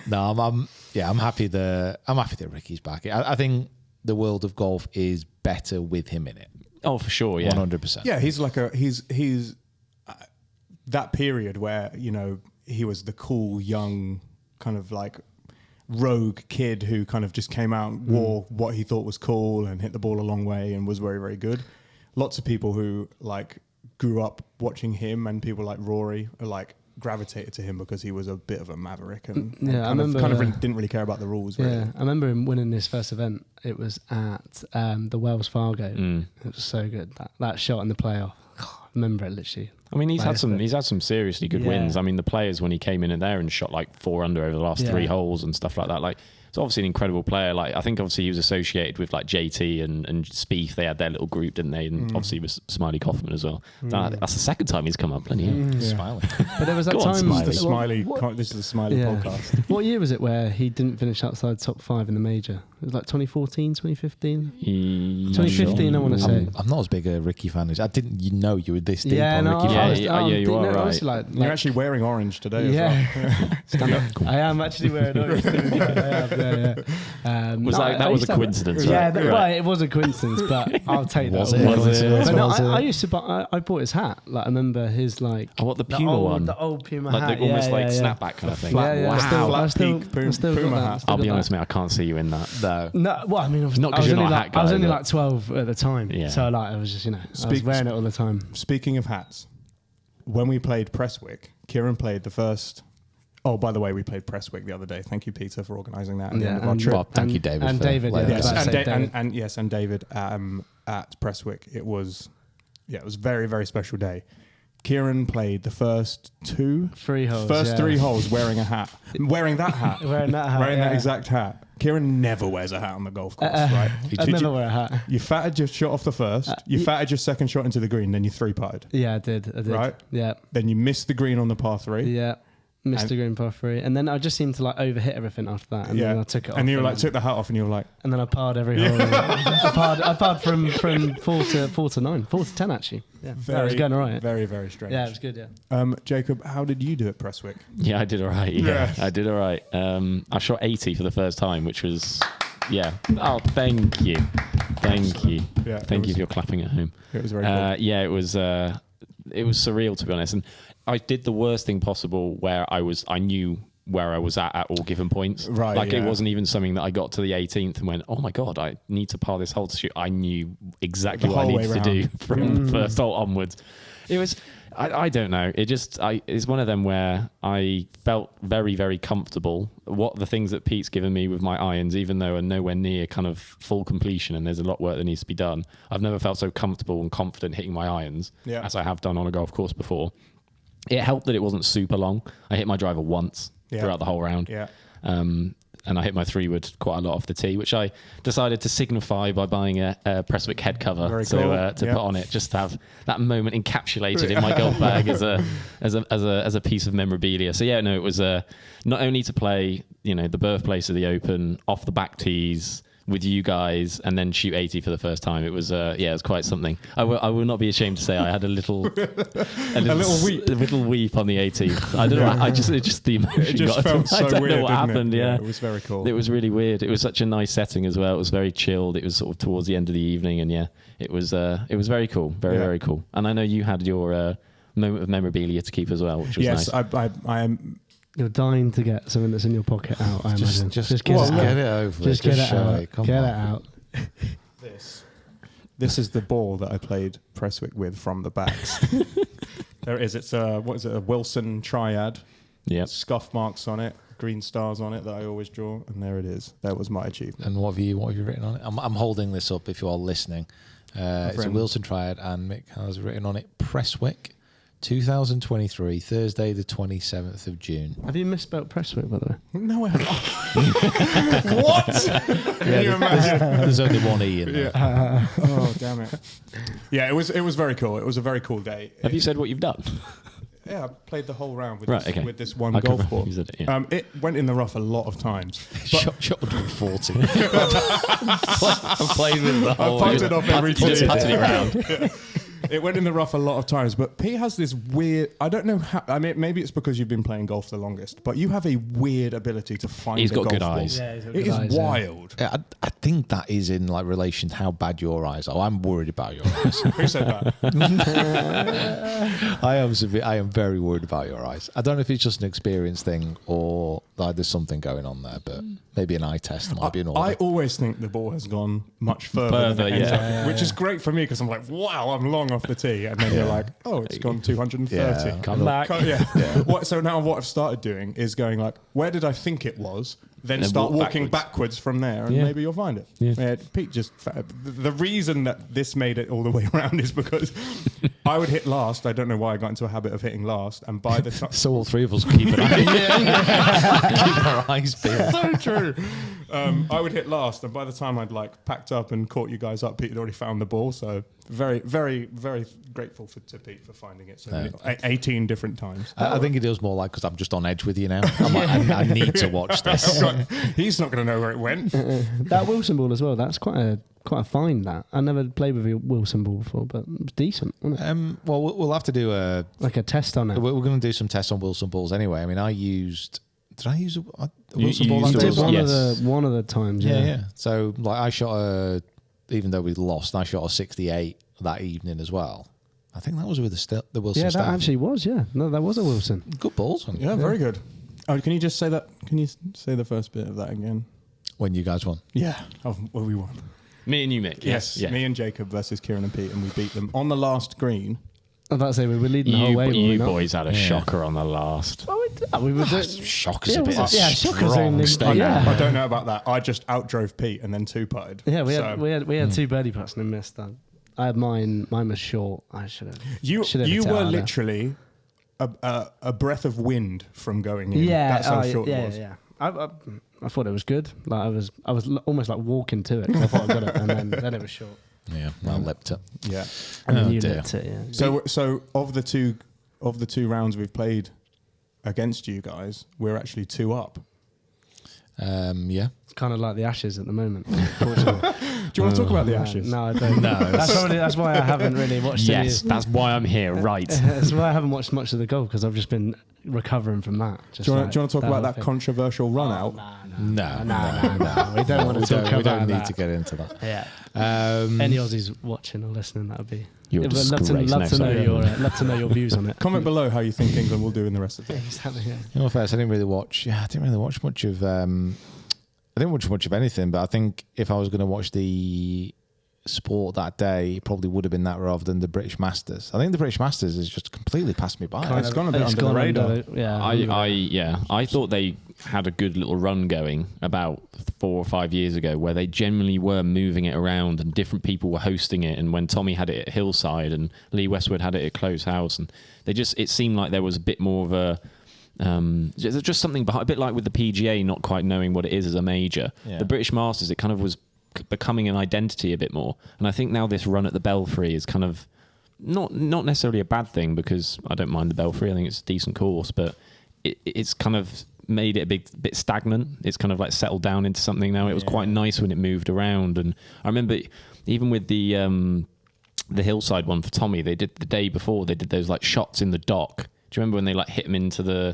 No, I'm happy that Rickie's back. I think the world of golf is better with him in it. Oh, for sure, yeah. 100%. Yeah, he's like he's that period where he was the cool young kind of like rogue kid who kind of just came out and wore what he thought was cool and hit the ball a long way and was very, very good. Lots of people who like grew up watching him and people like Rory are like gravitated to him because he was a bit of a maverick and didn't really care about the rules. Really. Yeah, I remember him winning his first event. It was at the Wells Fargo. It was so good. That shot in the playoff. remember it literally. I mean, he's Like, had some seriously good Yeah. wins. I mean, the players when he came in there and shot like 4 under over the last 3 holes and stuff like that. Like, it's obviously an incredible player. Like, I think obviously he was associated with like JT and Spieth. They had their little group, didn't they? And obviously with Smiley Kaufman as well. That's the second time he's come up. Bloody hell. Smiling. But there was that Go on, time. Smiley. The Smiley. What- This is the Smiley Yeah. podcast. What year was it where he didn't finish outside top 5 in the major? It was like 2014, 2015? 2015, I want to say. I'm not as big a Rickie fan as I didn't. You know, you were this deep Yeah, on no, Rickie. Yeah, I was- yeah, I'm you deep- are no, right. honestly, You're actually wearing orange today as Yeah. well. I am actually wearing orange. That was a coincidence, Yeah, right? well, Right. it was a coincidence, but I'll take that. Was all it? day. Was it? But no, Was it? I used to buy. I bought his hat. Like I remember his like. Oh, what, the Puma old, one? The old Puma Like hat. the almost yeah, like yeah, snapback kind of thing. Yeah, yeah. Wow. I still, Flat I still, peak I still Puma got that. hat. Still I'll be got honest, that. mate, I can't see you in that. No. No, well, I mean, Not 'cause you're not a hat guy, I was only but- like 12 at the time, Yeah. so like I was just, I was Speak- wearing it all the time. Speaking of hats, when we played Prestwick, Kieran played the first. Oh, by the way, we played Prestwick the other day. Thank you, Peter, for organising that at the end of our trip. Well, thank you, David, And for David, letting yeah, us Yes, I was and, about to say David. and yes, and David at Prestwick. It was a very, very special day. Kieran played the first 3 holes. first yeah. 3 holes wearing a hat, wearing that hat, Wearing that hat, wearing that yeah. exact hat. Kieran never wears a hat on the golf course, right? I'd never wear a hat. You fatted your shot off the first, you fatted your second shot into the green, then you 3-putted. Yeah, I did. Right. Yeah. Then you missed the green on the par 3. Yeah. Missed And- the green par 3. And then I just seemed to like overhit everything after that. And then I took it off. And you were like, took the hat off, and you were like, And then I parred every hole. I parred from 4 to 9. 4 to 10, actually. Yeah. very, I was going all right. very, very strange. Yeah, it was good, yeah. Jacob, how did you do at Prestwick? Yeah, I did all right. Yeah, Yes. I did all right. I shot 80 for the first time, which was, yeah. Oh, thank you. Thank you. Yeah, Thank it you was- if you're clapping at home. It was very cool. Yeah, it was surreal, to be honest. And I did the worst thing possible where I knew where I was at all given points. Right, Like it yeah. wasn't even something that I got to the 18th and went, oh my God, I need to par this hole to shoot. I knew exactly The what I whole needed way to do round. from the first hole onwards. It was, I don't know. It's one of them where I felt very, very comfortable. What the things that Pete's given me with my irons, even though are nowhere near kind of full completion and there's a lot of work that needs to be done, I've never felt so comfortable and confident hitting my irons as I have done on a golf course before. It helped that it wasn't super long. I hit my driver once throughout the whole round. Yeah. And I hit my 3-wood quite a lot off the tee, which I decided to signify by buying a Prestwick head cover Very cool. to Yeah. put on it, just to have that moment encapsulated in my golf bag as a piece of memorabilia. So yeah, no, it was not only to play, the birthplace of the Open off the back tees with you guys and then shoot 80 for the first time. It was it was quite something. I will not be ashamed to say I had a little weep on the 18th. I don't know. It's just the emotion. It just got to felt me. so I don't weird, know what didn't it? happened. Yeah, it was very cool. It was really weird. It was such a nice setting as well. It was very chilled. It was sort of towards the end of the evening, and it was very cool, very cool. And I know you had your moment of memorabilia to keep as well, which was yes, nice. I am. You're dying to get something that's in your pocket out, I imagine. Just get it out. get it over. Just get it show out. it. Come Get on. it out. This is the ball that I played Prestwick with from the backs. There it is. It's a Wilson Triad. Yeah. Scuff marks on it, green stars on it that I always draw, and there it is. That was my achievement. And what have you written on it? I'm holding this up if you are listening. It's a friend. Wilson Triad, and Mick has written on it Prestwick 2023, Thursday the 27th of June. Have you misspelled Prestwick, by the way? No, I haven't. What? Can you imagine? There's only one E in there. Oh, damn it. Yeah, it was very cool. It was a very cool day. Have you said what you've done? Yeah, I played the whole round with, Right, this, okay. with this one I can golf remember ball. you said it, yeah. It went in the rough a lot of times. But Shot 140. I've played with the whole. pumped it off every Just tee. putting it around. It went in the rough a lot of times, but Pete has this weird. I don't know how. I mean, maybe it's because you've been playing golf the longest, but you have a weird ability to find. He's a got golf good ball. eyes. Yeah, he's got It good is eyes, yeah. wild. Yeah, I think that is in relation to how bad your eyes are. I'm worried about your eyes. Who said that? I am very worried about your eyes. I don't know if it's just an experience thing or like there's something going on there, but maybe an eye test might be in order. I always think the ball has gone much further than it ends up, which is great for me because I'm like, wow, I'm long off the tee, and then you're like, oh, it's gone 230. Yeah. Come back. So now what I've started doing is going like, where did I think it was? then And start walk walking backwards from there, and Yeah. maybe you'll find it. Yeah. Pete the reason that this made it all the way around is because I would hit last. I don't know why I got into a habit of hitting last, and by the time So all three of us keep an eye. Keep our eyes peeled. so true. I would hit last, and by the time I'd like packed up and caught you guys up, Pete had already found the ball. So very, very, very grateful to Pete for finding it. So 18 different times. I think it is more like because I'm just on edge with you now. I need to watch this. He's not going to know where it went. That Wilson ball as well. That's quite a find. That I never played with a Wilson ball before, but it was decent, wasn't it? Well, we'll have to do a test on it. We're going to do some tests on Wilson balls anyway. I mean, did I use a Wilson you ball? used that a day? Wilson- One of the times. Yeah. So like I shot even though we lost, I shot a 68 that evening as well. I think that was with the Wilson. Yeah, that Stafford. actually was. Yeah, no, that was a Wilson. Good balls. Yeah, very good. Oh, can you just say that? Can you say the first bit of that again? When you guys won. Yeah, well, we won. Me and you, Mick. Yes, Yeah. me and Jacob versus Kieran and Pete, and we beat them on the last green. I was about to say we were leading the whole way. were we You not? boys had a shocker on the last. We were doing, Shockers a bit. shockers strong only. statement. Yeah. I don't know about that. I just outdrove Pete and then two-putted. Yeah, we So had two birdie putts and I missed that. I had mine. Mine was short. I should have. you should have hit were it harder. literally a breath of wind from going in. Yeah, That's how short it was. Yeah. I thought it was good. Like I was almost like walking to it. 'Cause I thought I got it, and then it was short. Yeah, I lipped it. Yeah. And then Oh, you dear. lipped it. Yeah. So of the two rounds we've played against you guys, we're actually 2 up. Yeah. It's kind of like the Ashes at the moment. Unfortunately. Do you want to talk about the Ashes? No, I don't. No. That's why I haven't really watched any. Yes, that's why I'm here. Right. That's why I haven't watched much of the golf because I've just been recovering from that. Just Do you want to talk about whole that thing. controversial run out? No. No. We don't want to talk We about don't need that. to get into that. Yeah. Um, Any Aussies watching or listening, that would be. You're a I'd disgrace. love to No, know sorry. love to know your views on it. Comment below how you think England will do in the rest of the day. Exactly. Yeah. You know, first, I didn't really watch. Yeah, I didn't really watch much of. I didn't watch much of anything, but I think if I was going to watch the sport that day, it probably would have been that rather than the British Masters. I think the British Masters has just completely passed me by. It's gone a bit It's under the gone radar. yeah. I thought they had a good little run going about 4 or 5 years ago where they generally were moving it around and different people were hosting it. And when Tommy had it at Hillside and Lee Westwood had it at Close House, and it seemed like there was a bit more of a just something behind, a bit like with the PGA not quite knowing what it is as a major. Yeah. The British Masters, it kind of was becoming an identity a bit more. And I think now this run at the Belfry is kind of not necessarily a bad thing because I don't mind the Belfry. I think it's a decent course, but it's kind of made it a bit stagnant. It's kind of like settled down into something now. It was quite nice when it moved around. And I remember even with the Hillside one for Tommy, they did the day before, they did those like shots in the dock. Do you remember when they like hit him into they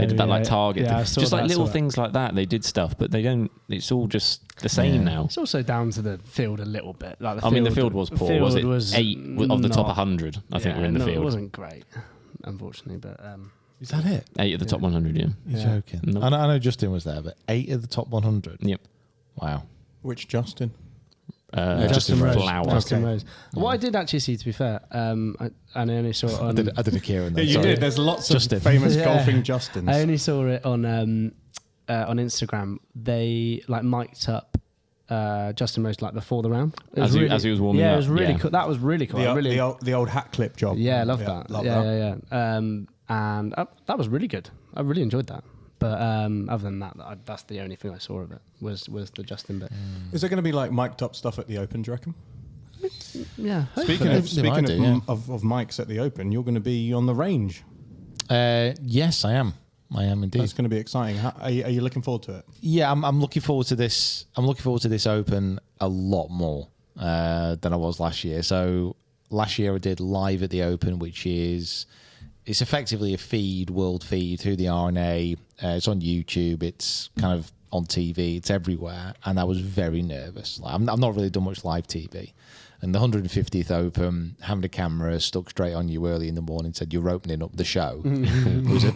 did that like target? Yeah, I saw just like that, little saw that. things like that. They did stuff, but they don't. It's all just the same now. It's also down to the field a little bit. Like The field was poor. Was it 8 of the top 100? I think were in the field. It wasn't great, unfortunately, but Is that it? 8 of the top 100. Yeah. You're Yeah. joking. No. I know Justin was there, but 8 of the top 100. Yep. Wow. Which Justin? Justin Rose. Flower. Justin Okay. Rose. What I did actually see, to be fair, and I only saw it on. I did a Kieran. Yeah, Then. you Sorry. did. There's lots Justin. of famous Yeah. golfing Justins. I only saw it on Instagram. They like mic'd up Justin Rose like before the round. It As he was warming yeah, up, it was really yeah. cool. That was really cool. I really, the old hat clip job. yeah, I love that. Love yeah, that. yeah. And that was really good. I really enjoyed that. But other than that, that's the only thing I saw of it was the Justin bit. Is there going to be like mic'd up stuff at the Open, do you reckon? Yeah. Speaking They might do, of mics at the Open, you're going to be on the range. Yes, I am. I am indeed. That's going to be exciting. Are you looking forward to it? Yeah, I'm looking forward to this. I'm looking forward to this Open a lot more than I was last year. So last year I did live at the Open, which is it's effectively a world feed through the RNA. It's on YouTube. It's kind of on TV. It's everywhere, and I was very nervous. Like, I've not really done much live TV. And the 150th Open, having a camera stuck straight on you early in the morning, said you're opening up the show. was a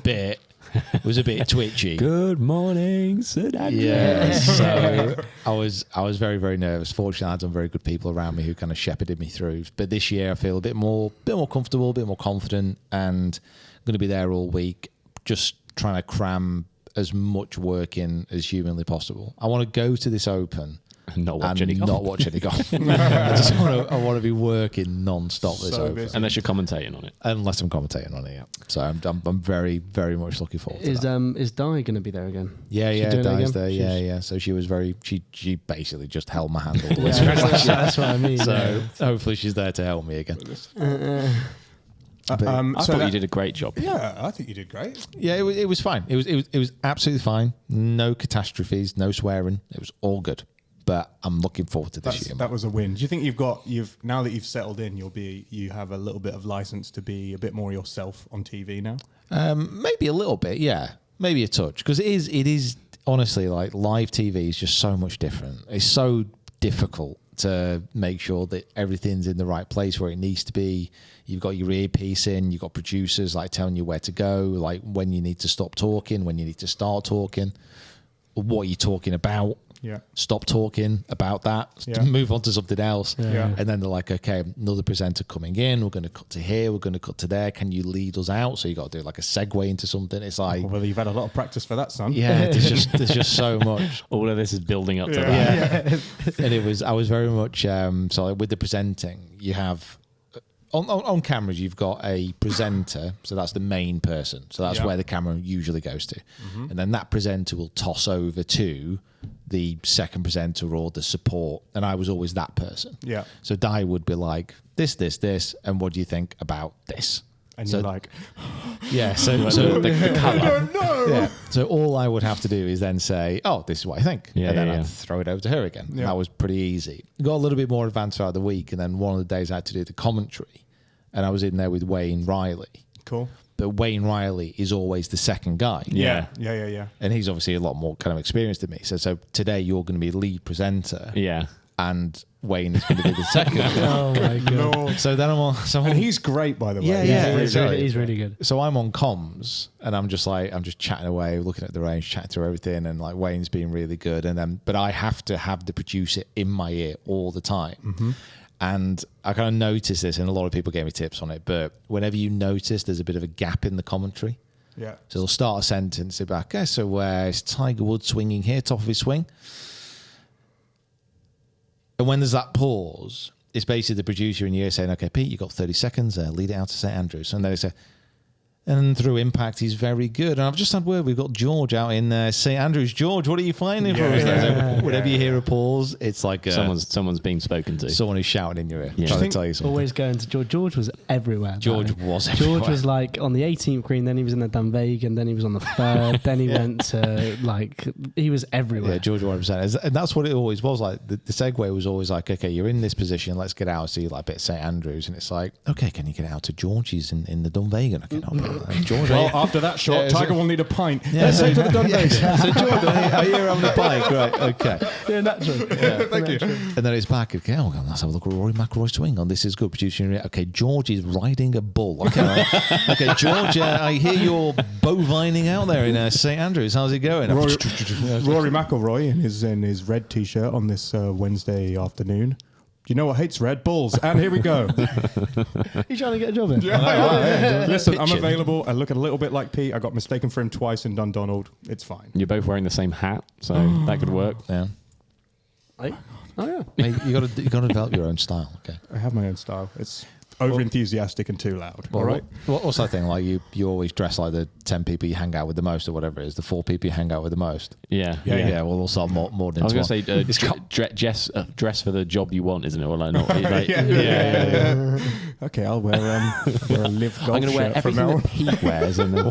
bit twitchy. Good morning, Sid. Yeah, so I was very, very nervous. Fortunately, I had some very good people around me who kind of shepherded me through. But this year, I feel a bit more comfortable, a bit more confident, and I'm going to be there all week, just trying to cram as much work in as humanly possible. I want to go to this Open and not watch any not golf. watch any golf. I want to be working non-stop this So Open. busy. Unless you're commentating on it. Unless I'm commentating on it, yeah. So I'm very, very much looking forward to that. Is Di going to be there again? Yeah, She yeah, doing it Di's again? there. Yeah, She's- yeah. So she was she basically just held my hand all the way Yeah, through. that's what I mean. So hopefully she's there to help me again. I So thought that- you did a great job. Yeah, I think you did great. Yeah, it was fine. It was absolutely fine. No catastrophes, no swearing. It was all good. But I'm looking forward to this year. That was a win. Do you think now that you've settled in, you have a little bit of license to be a bit more yourself on TV now? Maybe a little bit, yeah. Maybe a touch. Because it is honestly, like, live TV is just so much different. It's so difficult to make sure that everything's in the right place where it needs to be. You've got your earpiece in, you've got producers like telling you where to go, like when you need to stop talking, when you need to start talking, what you're talking about. Yeah. Stop talking about that. Yeah. Move on to something else. Yeah. And then they're like, okay, another presenter coming in. We're going to cut to here. We're going to cut to there. Can you lead us out? So you got to do like a segue into something. It's like, Well, you've had a lot of practice for that, son. yeah, there's just so much. All of this is building up to that. Yeah. And I was very much, so like with the presenting, you have, on cameras, you've got a presenter, so that's the main person. So that's Yeah. where the camera usually goes to. And then that presenter will toss over to the second presenter or the support. And I was always that person. Yeah. So Di would be like, this, and what do you think about this? And So- you're like, Yeah, so the colour. Yeah. So all I would have to do is then say, "Oh, this is what I think," Yeah, and then yeah, I'd yeah. throw it over to her again. Yeah. That was pretty easy. Got a little bit more advanced throughout the week, and then one of the days I had to do the commentary, and I was in there with Wayne Riley. cool. But Wayne Riley is always the second guy. Yeah. Yeah. And he's obviously a lot more kind of experienced than me. So today you're going to be lead presenter, Yeah. and Wayne is going to be the second. Oh my god. Lord. So then I'm on. So And I'm, he's great, by the way. Yeah, yeah. He's really good. So I'm on comms and I'm just chatting away, looking at the range, chatting through everything, and like Wayne's being really good. And then, but I have to have the producer in my ear all the time. Mm-hmm. And I kind of noticed this, and a lot of people gave me tips on it. But whenever you notice there's a bit of a gap in the commentary, Yeah. so they'll start a sentence about, okay, so is Tiger Woods swinging here, top of his swing? And when there's that pause, it's basically the producer in your ear saying, okay, Pete, you've got 30 seconds, lead it out to St. Andrews. And then they say, and through impact, he's very good. And I've just had word, we've got George out in St. Andrews. George, what are you finding for us? Yeah. So whenever you hear a pause, it's like Someone's being spoken to. someone who's shouting in your ear, Yeah. trying Think- to tell you something. Always going to George. George was everywhere. George apparently. was George everywhere. was like on the 18th green, then he was in the Dunvegan, then he was on the third, then he went to he was everywhere. Yeah, George 100%. And that's what it always was like. The segue was always like, okay, you're in this position, let's get out, see like a bit of St. Andrews. And it's like, okay, can you get out to George's in the Dunvegan? Okay, no, George, Well, after that shot, Yeah, Tiger so- will need a pint. yeah, Let's take to the Dunvegan. So George, are you having a bike? Right, okay. Yeah, naturally. Thank you. And then it's back. Okay, oh, well, let's have a look at Rory McIlroy swing on. This is good. Producing. Okay, George is riding a bull. Okay, right. Okay, George, I hear you're bovining out there in St. Andrews. How's it going? Rory McIlroy in his red t-shirt on this Wednesday afternoon. Do you know what hates Red Bulls? And here we go. He's trying to get a job in. Listen, I'm Pitching. available. I look a little bit like Pete. I got mistaken for him twice in Dundonald. It's fine. You're both wearing the same hat, so that could work. Yeah. Like, oh yeah. Mate, you got to develop your own style. Okay. I have my own style. It's over enthusiastic and too loud. All right. What's that thing? Like you always dress like the 10 people you hang out with the most, or whatever it is, the 4 people you hang out with the most. Yeah. Yeah. Well, we'll start more than I was going to one. say, dress for the job you want, isn't it? Or like not? Like, Yeah. Okay, I'll wear a live golf I'm going to wear shirt from everything now on. that Pete wears, and then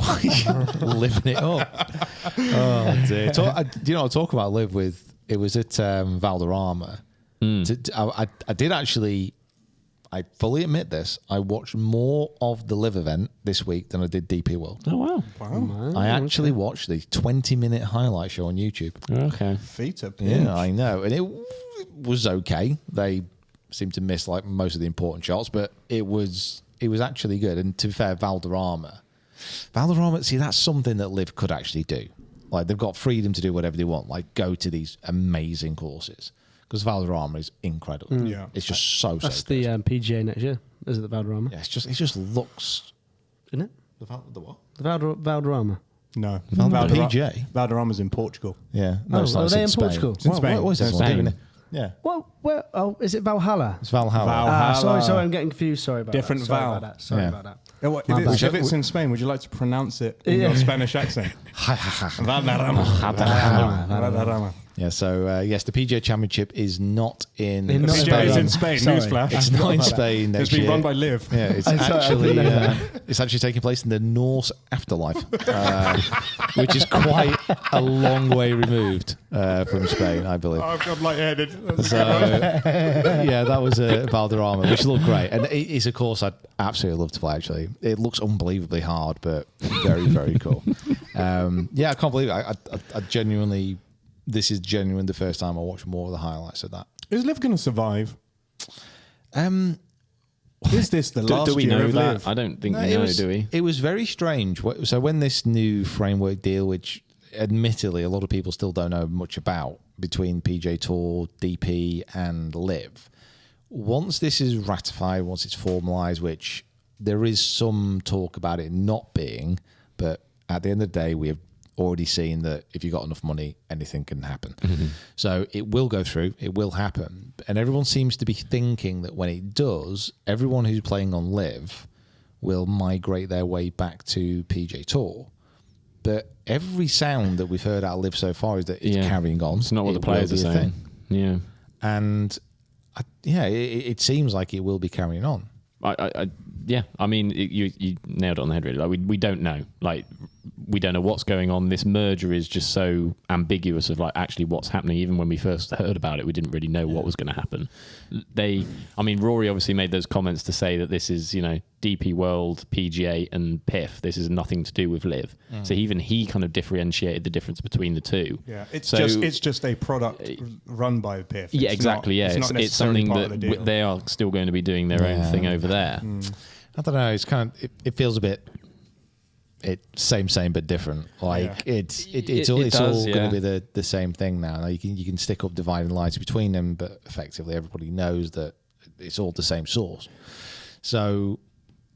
living it up. Oh dear. Do you know? I talk about live with. It was at Valderrama. I did actually. I fully admit this. I watched more of the live event this week than I did DP World. oh wow, Wow. I actually watched the 20-minute highlight show on YouTube. okay. Feet are pinched. Yeah, I know, and it was okay. They seemed to miss like most of the important shots, but it was actually good. And to be fair, Valderrama, see, that's something that Liv could actually do. Like they've got freedom to do whatever they want. Like go to these amazing courses because Valderrama is incredible. Yeah. It's just so That's good. the PGA next year. Is it the Valderrama? Yeah, it just looks Isn't it? the what? The Valderrama. No. PGA? Valderrama's in Portugal. Yeah. Oh, it's are they in Spain. Portugal? It's in Spain. What was this It's one? Spain. Isn't it? Yeah. Well, where? Oh, is it Valhalla? It's Valhalla. Valhalla. Sorry, I'm getting confused. Sorry about Different that. Sorry Val. about that. Sorry Yeah. about that. If it's in Spain, would you like to pronounce it in your Spanish accent? Valderrama. Valderrama. Yeah, so yes, the PGA Championship is not in Not in PGA is Valderrama. in Spain. Sorry. Newsflash. It's not in Spain next It's been year. run by Liv. Yeah, it's I'm sorry, I actually didn't know it's actually taking place in the Norse afterlife, which is quite a long way removed from Spain, I believe. I've got lightheaded. So yeah, that was Valderrama, which looked great, and it is a course I'd absolutely love to play. Actually, it looks unbelievably hard, but very, very cool. Yeah, I can't believe it. I genuinely. This is genuine. The first time I watched more of the highlights of that. Is Liv going to survive? Is this the last Do we year know of that? Liv? I don't think we know, do we? It was very strange. So when this new framework deal, which admittedly a lot of people still don't know much about, between PGA Tour, DP, and LIV, once this is ratified, once it's formalised, which there is some talk about it not being, but at the end of the day, we have already seen that if you've got enough money, anything can happen. So it will go through, it will happen. And everyone seems to be thinking that when it does, everyone who's playing on LIV will migrate their way back to PGA Tour. But every sound that we've heard out of LIV so far is that it's carrying on. It's not what the It players will are be a saying. thing. Yeah. And it seems like it will be carrying on. Yeah, I mean, you nailed it on the head, really. Like, we don't know. Like, we don't know what's going on. This merger is just so ambiguous of, like, actually what's happening. Even when we first heard about it, we didn't really know what was going to happen. Rory obviously made those comments to say that this is, DP World, PGA, and PIF. This is nothing to do with LIV. So even he kind of differentiated the difference between the two. Yeah, it's just a product run by PIF. Yeah, exactly. It's something that they are still going to be doing their own thing over there. I don't know. It's kind of it feels a bit same but different. Like it's all going to be the same thing now. Like you can stick up dividing lines between them, but effectively everybody knows that it's all the same source. So,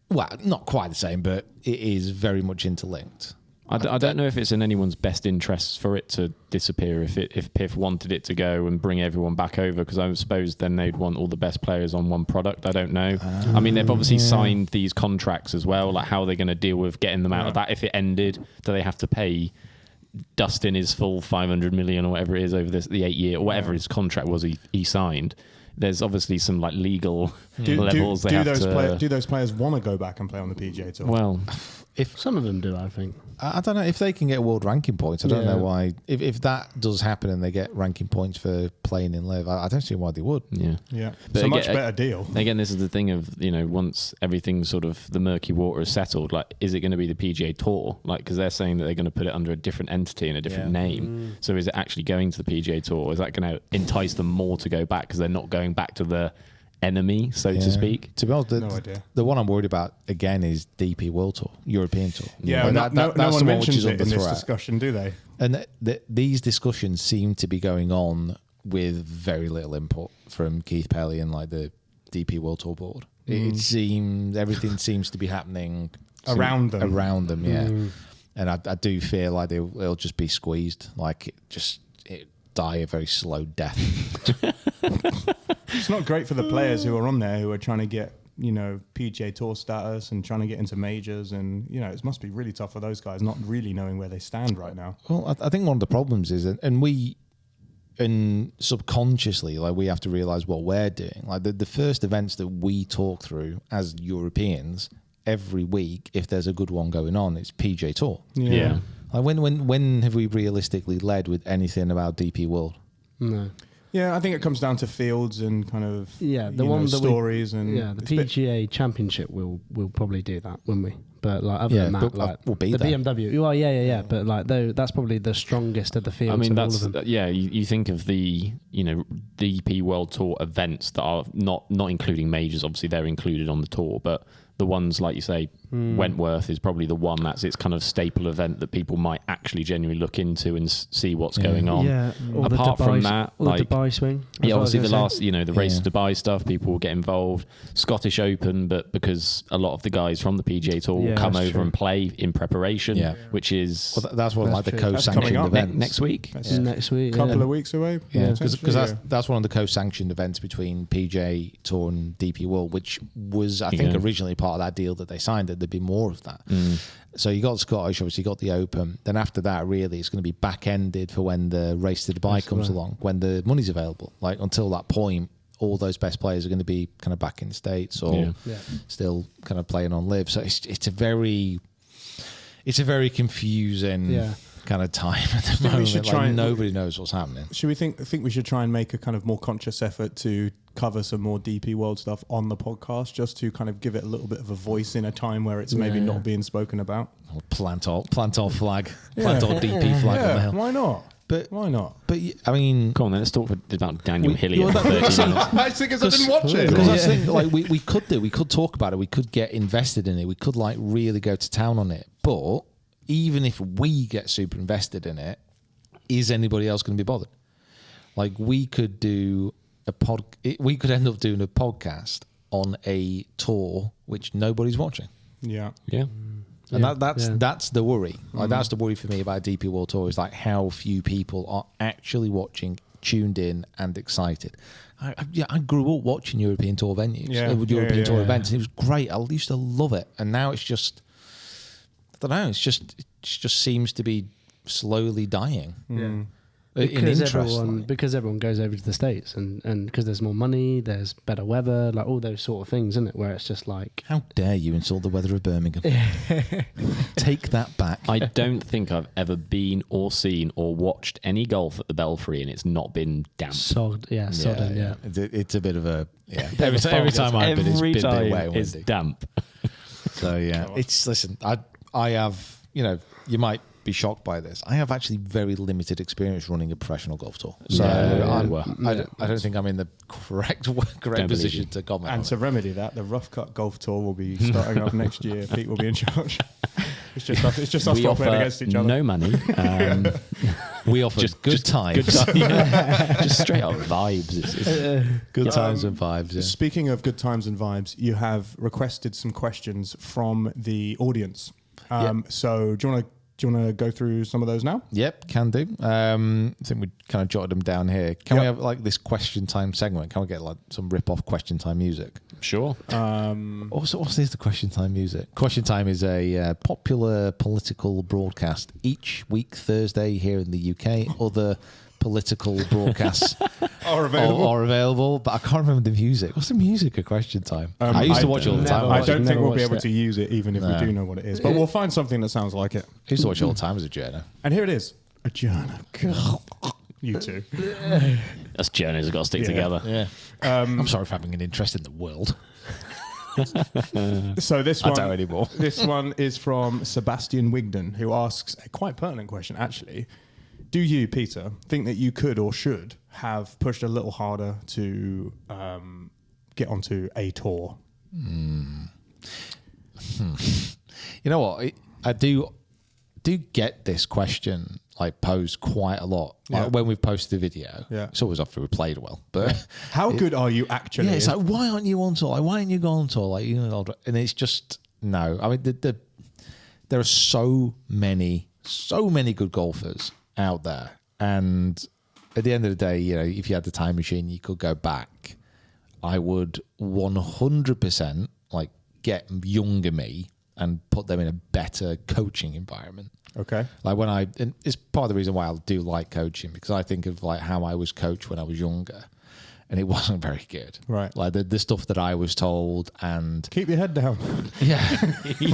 well, not quite the same, but it is very much interlinked. I don't know if it's in anyone's best interests for it to disappear. If PIF wanted it to go and bring everyone back over, because I suppose then they'd want all the best players on one product. I don't know. I mean, they've obviously signed these contracts as well. Like, how are they going to deal with getting them out of that? If it ended, do they have to pay Dustin his full 500 million or whatever it is over the 8 year, or whatever his contract was he signed? There's obviously some like legal levels. Do those players want to go back and play on the PGA Tour? Well, If some of them do, I think. I don't know if they can get world ranking points. I don't know why. If that does happen and they get ranking points for playing in LIV, I don't see why they would. Yeah. But It's a much better deal. Again, this is the thing of, once everything's sort of the murky water is settled, like, is it going to be the PGA Tour? Like, because they're saying that they're going to put it under a different entity and a different name. So is it actually going to the PGA Tour? Is that going to entice them more to go back because they're not going back to the enemy, so to speak? To be honest, No idea. The one I'm worried about again is DP World Tour, European Tour. Yeah, Like no that's one the one which mentions is it under in this threat. discussion, do they? And these discussions seem to be going on with very little input from Keith Pelly and like the DP World Tour board. It seems everything seems to be happening Around them. Yeah. And I do feel like they'll just be squeezed, like it die a very slow death. It's not great for the players who are on there who are trying to get, PGA Tour status and trying to get into majors, and it must be really tough for those guys not really knowing where they stand right now. Well, I think one of the problems is, and subconsciously, like, we have to realize what we're doing. Like the first events that we talk through as Europeans every week, if there's a good one going on, it's PGA Tour. Yeah. Like when have we realistically led with anything about DP World? No. Yeah, I think it comes down to fields and kind of stories and the PGA Championship will probably do that, won't we? But like other than that, like we'll be the there. BMW. Well, yeah. But like that's probably the strongest of the fields. I mean, of all of them. You think of the DP World Tour events that are not including majors. Obviously, they're included on the tour, but the ones like you say, Wentworth is probably the one that's its kind of staple event that people might actually genuinely look into and see what's going on. Yeah. Or Apart from that, or like the Dubai swing. yeah, obviously the last. the race to Dubai stuff, people will get involved. Scottish Open, but because a lot of the guys from the PGA Tour will come over and play in preparation, which is that's one of like the true. co-sanctioned up. events. next week. Next week. Couple of weeks away. Yeah, because potentially, that's one of the co-sanctioned events between PGA Tour and DP World, which was I think originally part of that deal that they signed. That there'd be more of that. So you got Scottish, obviously you got the Open. Then after that, really, it's going to be back-ended for when the race to Dubai comes along, when the money's available. Like until that point, all those best players are going to be kind of back in the States or still kind of playing on LIV. So it's a very confusing kind of time at the moment. Like nobody knows what's happening. Should we think we should try and make a kind of more conscious effort to cover some more DP World stuff on the podcast, just to kind of give it a little bit of a voice in a time where it's maybe not being spoken about? Or plant our flag, plant our DP flag on the hill. Why not? But why not? But I mean, Come on, then let's talk about Daniel Hillier. well, for 30 minutes. I think I didn't watch it. Because I think like we could talk about it, we could get invested in it, we could like really go to town on it. But even if we get super invested in it, is anybody else going to be bothered? Like we could do we could end up doing a podcast on a tour which nobody's watching. Yeah. And that's the worry. Like that's the worry for me about DP World Tour, is like how few people are actually watching, tuned in, and excited. I grew up watching European Tour venues, European Tour events, and it was great. I used to love it, and now it's just, I don't know. It just seems to be slowly dying. Because everyone goes over to the States and because there's more money, there's better weather, like all those sort of things, isn't it? Where it's just like, how dare you insult the weather of Birmingham? Take that back. I don't think I've ever been or seen or watched any golf at the Belfry and it's not been damp. sodden. It's a bit of a Every time I've been, it's been a bit wet and it's windy. damp. So listen. I have, you might be shocked by this. I have actually very limited experience running a professional golf tour, so I don't think I'm in the correct position to comment. And to remedy that, the Rough Cut Golf Tour will be starting up next year. Pete will be in charge. It's just us all playing against each other. No money. We offer just good times. Just straight up vibes. Good times and vibes. Yeah. Speaking of good times and vibes, you have requested some questions from the audience. So do you want to go through some of those now? Yep, can do. I think we kind of jotted them down here. Can we have like this question time segment? Can we get like some rip-off question time music? Sure. What's the question time music? Question time is a popular political broadcast each week Thursday here in the UK. Other political broadcasts are available, but I can't remember the music. What's the music of Question Time? I used to watch it all the time. I don't think we'll be able to use it, even if we do know what it is. But we'll find something that sounds like it. I used to watch it all the time as a journo. And here it is. A journo. You two. Us journos have got to stick together. Yeah. I'm sorry for having an interest in the world. So this one, I don't anymore. This one is from Sebastian Wigden, who asks a quite pertinent question, actually. Do you, Peter, think that you could or should have pushed a little harder to get onto a tour? You know what? I do get this question like posed quite a lot. Like when we've posted a video, it's always after we played well. But how good are you actually? Yeah, it's like, why aren't you on tour? Like, why aren't you going on tour? Like, and it's just no. I mean, there are so many good golfers out there, and at the end of the day, if you had the time machine, you could go back. I would 100% like get younger me and put them in a better coaching environment. Okay. Like and it's part of the reason why I do like coaching, because I think of like how I was coached when I was younger, and it wasn't very good. Right. Like the stuff that I was told, and keep your head down. Yeah. You're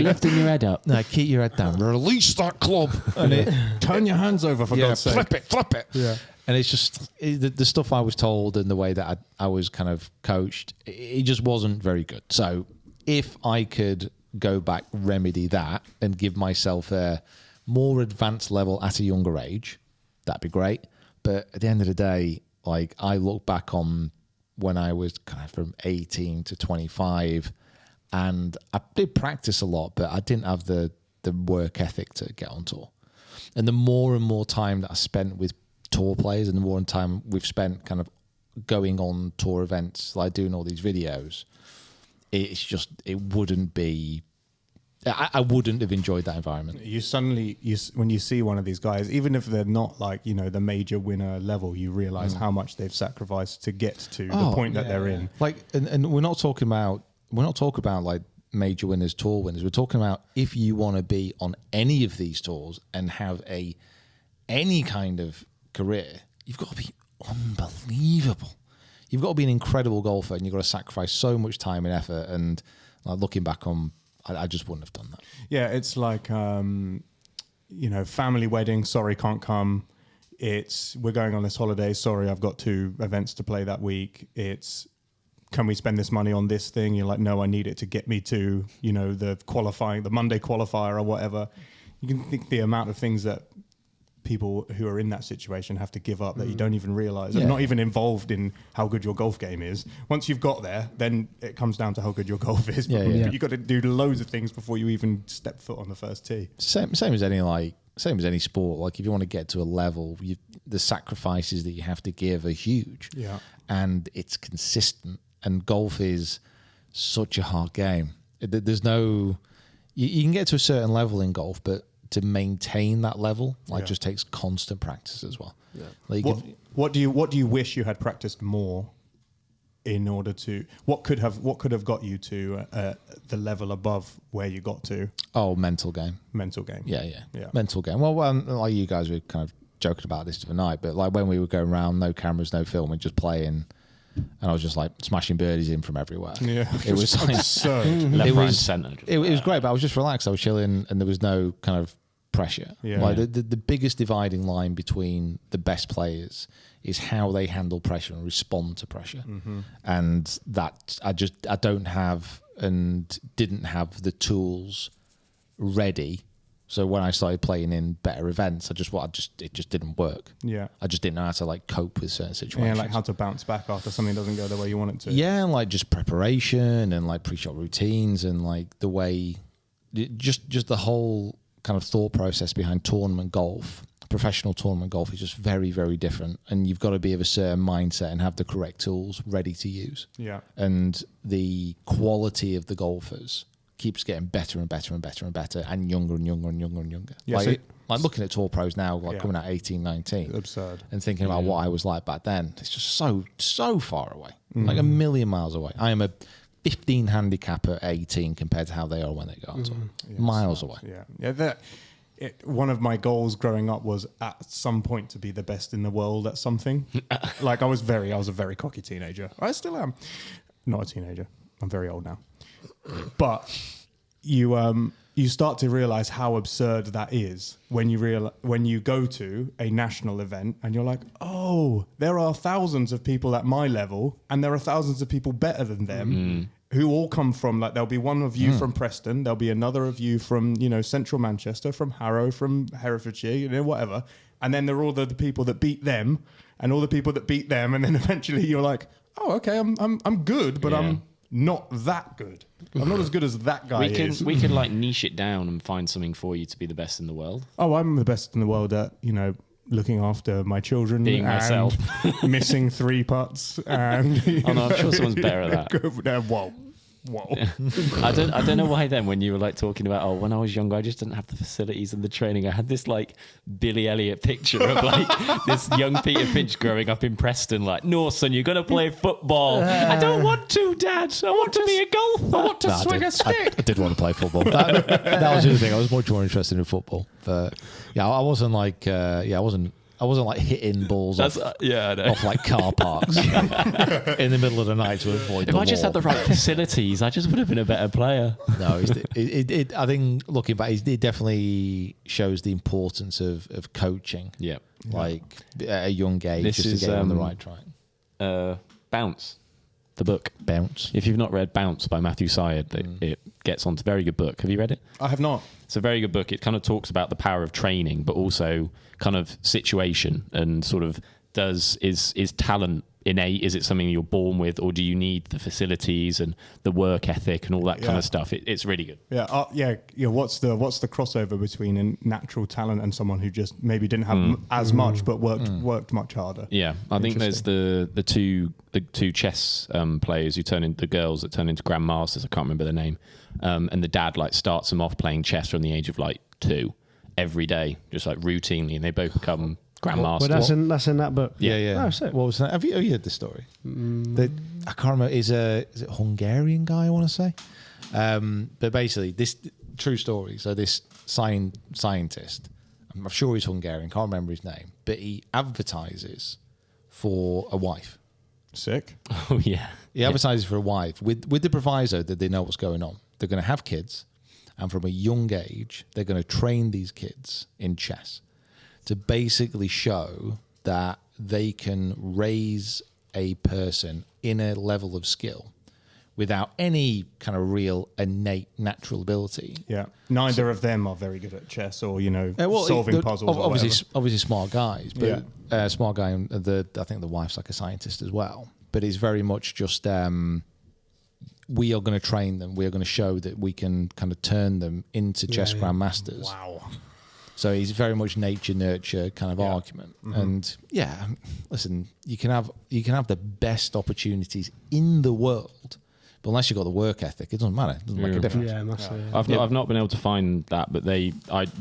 lifting your head up. No, keep your head down. Release that club. And turn your hands over for God's sake. Flip it. Yeah. And it's just the stuff I was told and the way that I was kind of coached, it just wasn't very good. So if I could go back, remedy that, and give myself a more advanced level at a younger age, that'd be great. But at the end of the day, like I look back on when I was kind of from 18 to 25, and I did practice a lot, but I didn't have the work ethic to get on tour. And the more and more time that I spent with tour players, and the more time we've spent kind of going on tour events, like doing all these videos, it's just, it wouldn't be, I wouldn't have enjoyed that environment. You suddenly, when you see one of these guys, even if they're not like, you know, the major winner level, you realize how much they've sacrificed to get to the point that they're in. Like, and we're not talking about like major winners, tour winners. We're talking about if you want to be on any of these tours and have any kind of career, you've got to be unbelievable. You've got to be an incredible golfer, and you've got to sacrifice so much time and effort. And like, looking back on, I just wouldn't have done that. Yeah, it's like, you know, family wedding, sorry, can't come. It's, we're going on this holiday, sorry, I've got 2 events to play that week. It's, can we spend this money on this thing? You're like, no, I need it to get me to, you know, the Monday qualifier or whatever. You can think the amount of things that people who are in that situation have to give up that you don't even realize. And not even involved in how good your golf game is. Once you've got there, then it comes down to how good your golf is. But you've got to do loads of things before you even step foot on the first tee. Same as any sport. Like, if you want to get to a level, the sacrifices that you have to give are huge. Yeah. And it's consistent. And golf is such a hard game. There's no, you can get to a certain level in golf, but to maintain that level, just takes constant practice as well. Yeah. Like, what do you wish you had practiced more in order to, what could have got you to the level above where you got to? Oh, mental game. Yeah. Mental game. Well, like you guys were kind of joking about this tonight, but like when we were going around, no cameras, no film, and just playing. And I was just like smashing birdies in from everywhere. Yeah, it was like so left, right, centre. It was great, but I was just relaxed. I was chilling, and there was no kind of pressure. Yeah. Like the biggest dividing line between the best players is how they handle pressure and respond to pressure, and that I don't have and didn't have the tools ready. So when I started playing in better events, it just didn't work. Yeah. I just didn't know how to like cope with certain situations. Yeah, like how to bounce back after something doesn't go the way you want it to. Yeah, and like just preparation and like pre-shot routines and like the way, just the whole kind of thought process behind tournament golf, professional tournament golf is just very, very different. And you've got to be of a certain mindset and have the correct tools ready to use. Yeah. And the quality of the golfers keeps getting better and better and better and better, and younger and younger and younger and younger. Yeah, like looking at tour pros now, like coming out 18, 19. Absurd. And thinking about what I was like back then. It's just so far away. Like a million miles away. I am a 15 handicap at 18 compared to how they are when they go on tour. Miles away. Yeah. One of my goals growing up was at some point to be the best in the world at something. Like I was a very cocky teenager. I still am. Not a teenager. I'm very old now. But you start to realize how absurd that is when you go to a national event and you're like, oh, there are thousands of people at my level and there are thousands of people better than them who all come from, like, there'll be one of you from Preston, there'll be another of you from, you know, Central Manchester, from Harrow, from Herefordshire, you know, whatever. And then there are all the people that beat them and all the people that beat them. And then eventually you're like, oh, okay, I'm good, but I'm not that good. I'm not as good as that guy is. We can like niche it down and find something for you to be the best in the world. Oh, I'm the best in the world at, you know, looking after my children. Being and myself. Missing 3 putts. And, oh no, I'm sure someone's better at that. Whoa. I don't know why then when you were like talking about, oh, when I was younger I just didn't have the facilities and the training, I had this like Billy Elliot picture of like this young Peter Finch growing up in Preston, like, no son, you're gonna play football. I don't want to, Dad, I want to be a golfer. I want to swing a stick. I did want to play football. That was the other thing. I was much more interested in football, but I wasn't like I wasn't like hitting balls off like car parks in the middle of the night to avoid the If I just had the right facilities, I just would have been a better player. No, I think looking back, it definitely shows the importance of coaching. Yeah. Like at a young age, This just is, to get on the right track. Bounce, the book. Bounce. If you've not read Bounce by Matthew Syed, it gets on to a very good book. Have you read it? I have not. It's a very good book. It kind of talks about the power of training, but also kind of situation and sort of is talent innate? Is it something you're born with, or do you need the facilities and the work ethic and all that kind of stuff? It's really good. Yeah. What's the crossover between a natural talent and someone who just maybe didn't have as much but worked much harder? Yeah, I think there's the two chess players who turn into the girls that turn into grandmasters. I can't remember their name. And the dad like starts them off playing chess from the age of like 2 every day, just like routinely, and they both become grandmasters. Well, that's in that book. Yeah. Oh, sick. What was that? Have you heard this story? I can't remember. Is it a Hungarian guy? I want to say. But basically, this true story. So this scientist, I'm sure he's Hungarian. Can't remember his name, but he advertises for a wife. Sick. Oh yeah. He advertises for a wife with the proviso that they know what's going on. They're going to have kids, and from a young age, they're going to train these kids in chess to basically show that they can raise a person in a level of skill without any kind of real innate natural ability. Yeah. Neither of them are very good at chess or, solving puzzles. Obviously smart guys, but smart guy, and I think the wife's like a scientist as well. But it's very much just we are going to train them. We are going to show that we can kind of turn them into chess grandmasters. Wow. So it's very much nature nurture kind of argument. Mm-hmm. And listen, you can have the best opportunities in the world, but unless you've got the work ethic, it doesn't matter. It doesn't make a difference. Yeah, massively. I've not been able to find that, but the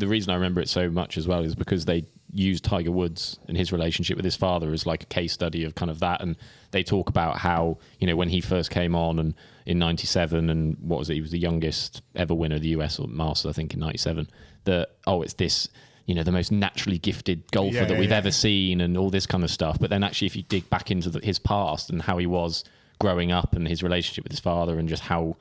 reason I remember it so much as well is because they used Tiger Woods and his relationship with his father as like a case study of kind of that, and they talk about how when he first came on and in '97, and what was it? He was the youngest ever winner of the US or Masters, I think, in '97. That it's this the most naturally gifted golfer that we've ever seen, and all this kind of stuff. But then actually, if you dig back into his past and how he was growing up and his relationship with his father, and just how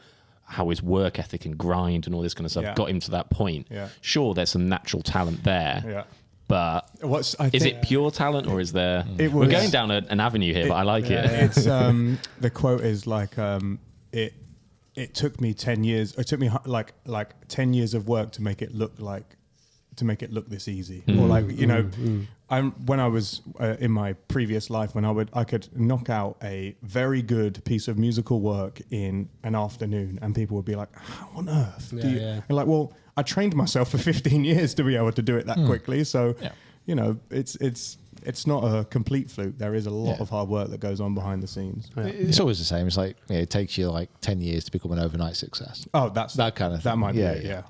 his work ethic and grind and all this kind of stuff got him to that point. Yeah. Sure, there's some natural talent there. Yeah. But is it pure talent, or is there? We're going down an avenue here, but I like it. It's the quote is like it took me 10 years. It took me like 10 years of work to make it look this easy. Or like when I was in my previous life, when I could knock out a very good piece of musical work in an afternoon, and people would be like, "How on earth do you?" And like, well, I trained myself for 15 years to be able to do it that quickly. So, it's not a complete fluke. There is a lot of hard work that goes on behind the scenes. Yeah. It's always the same. It's like it takes you like 10 years to become an overnight success. Oh, that's that kind of thing. That might be yeah.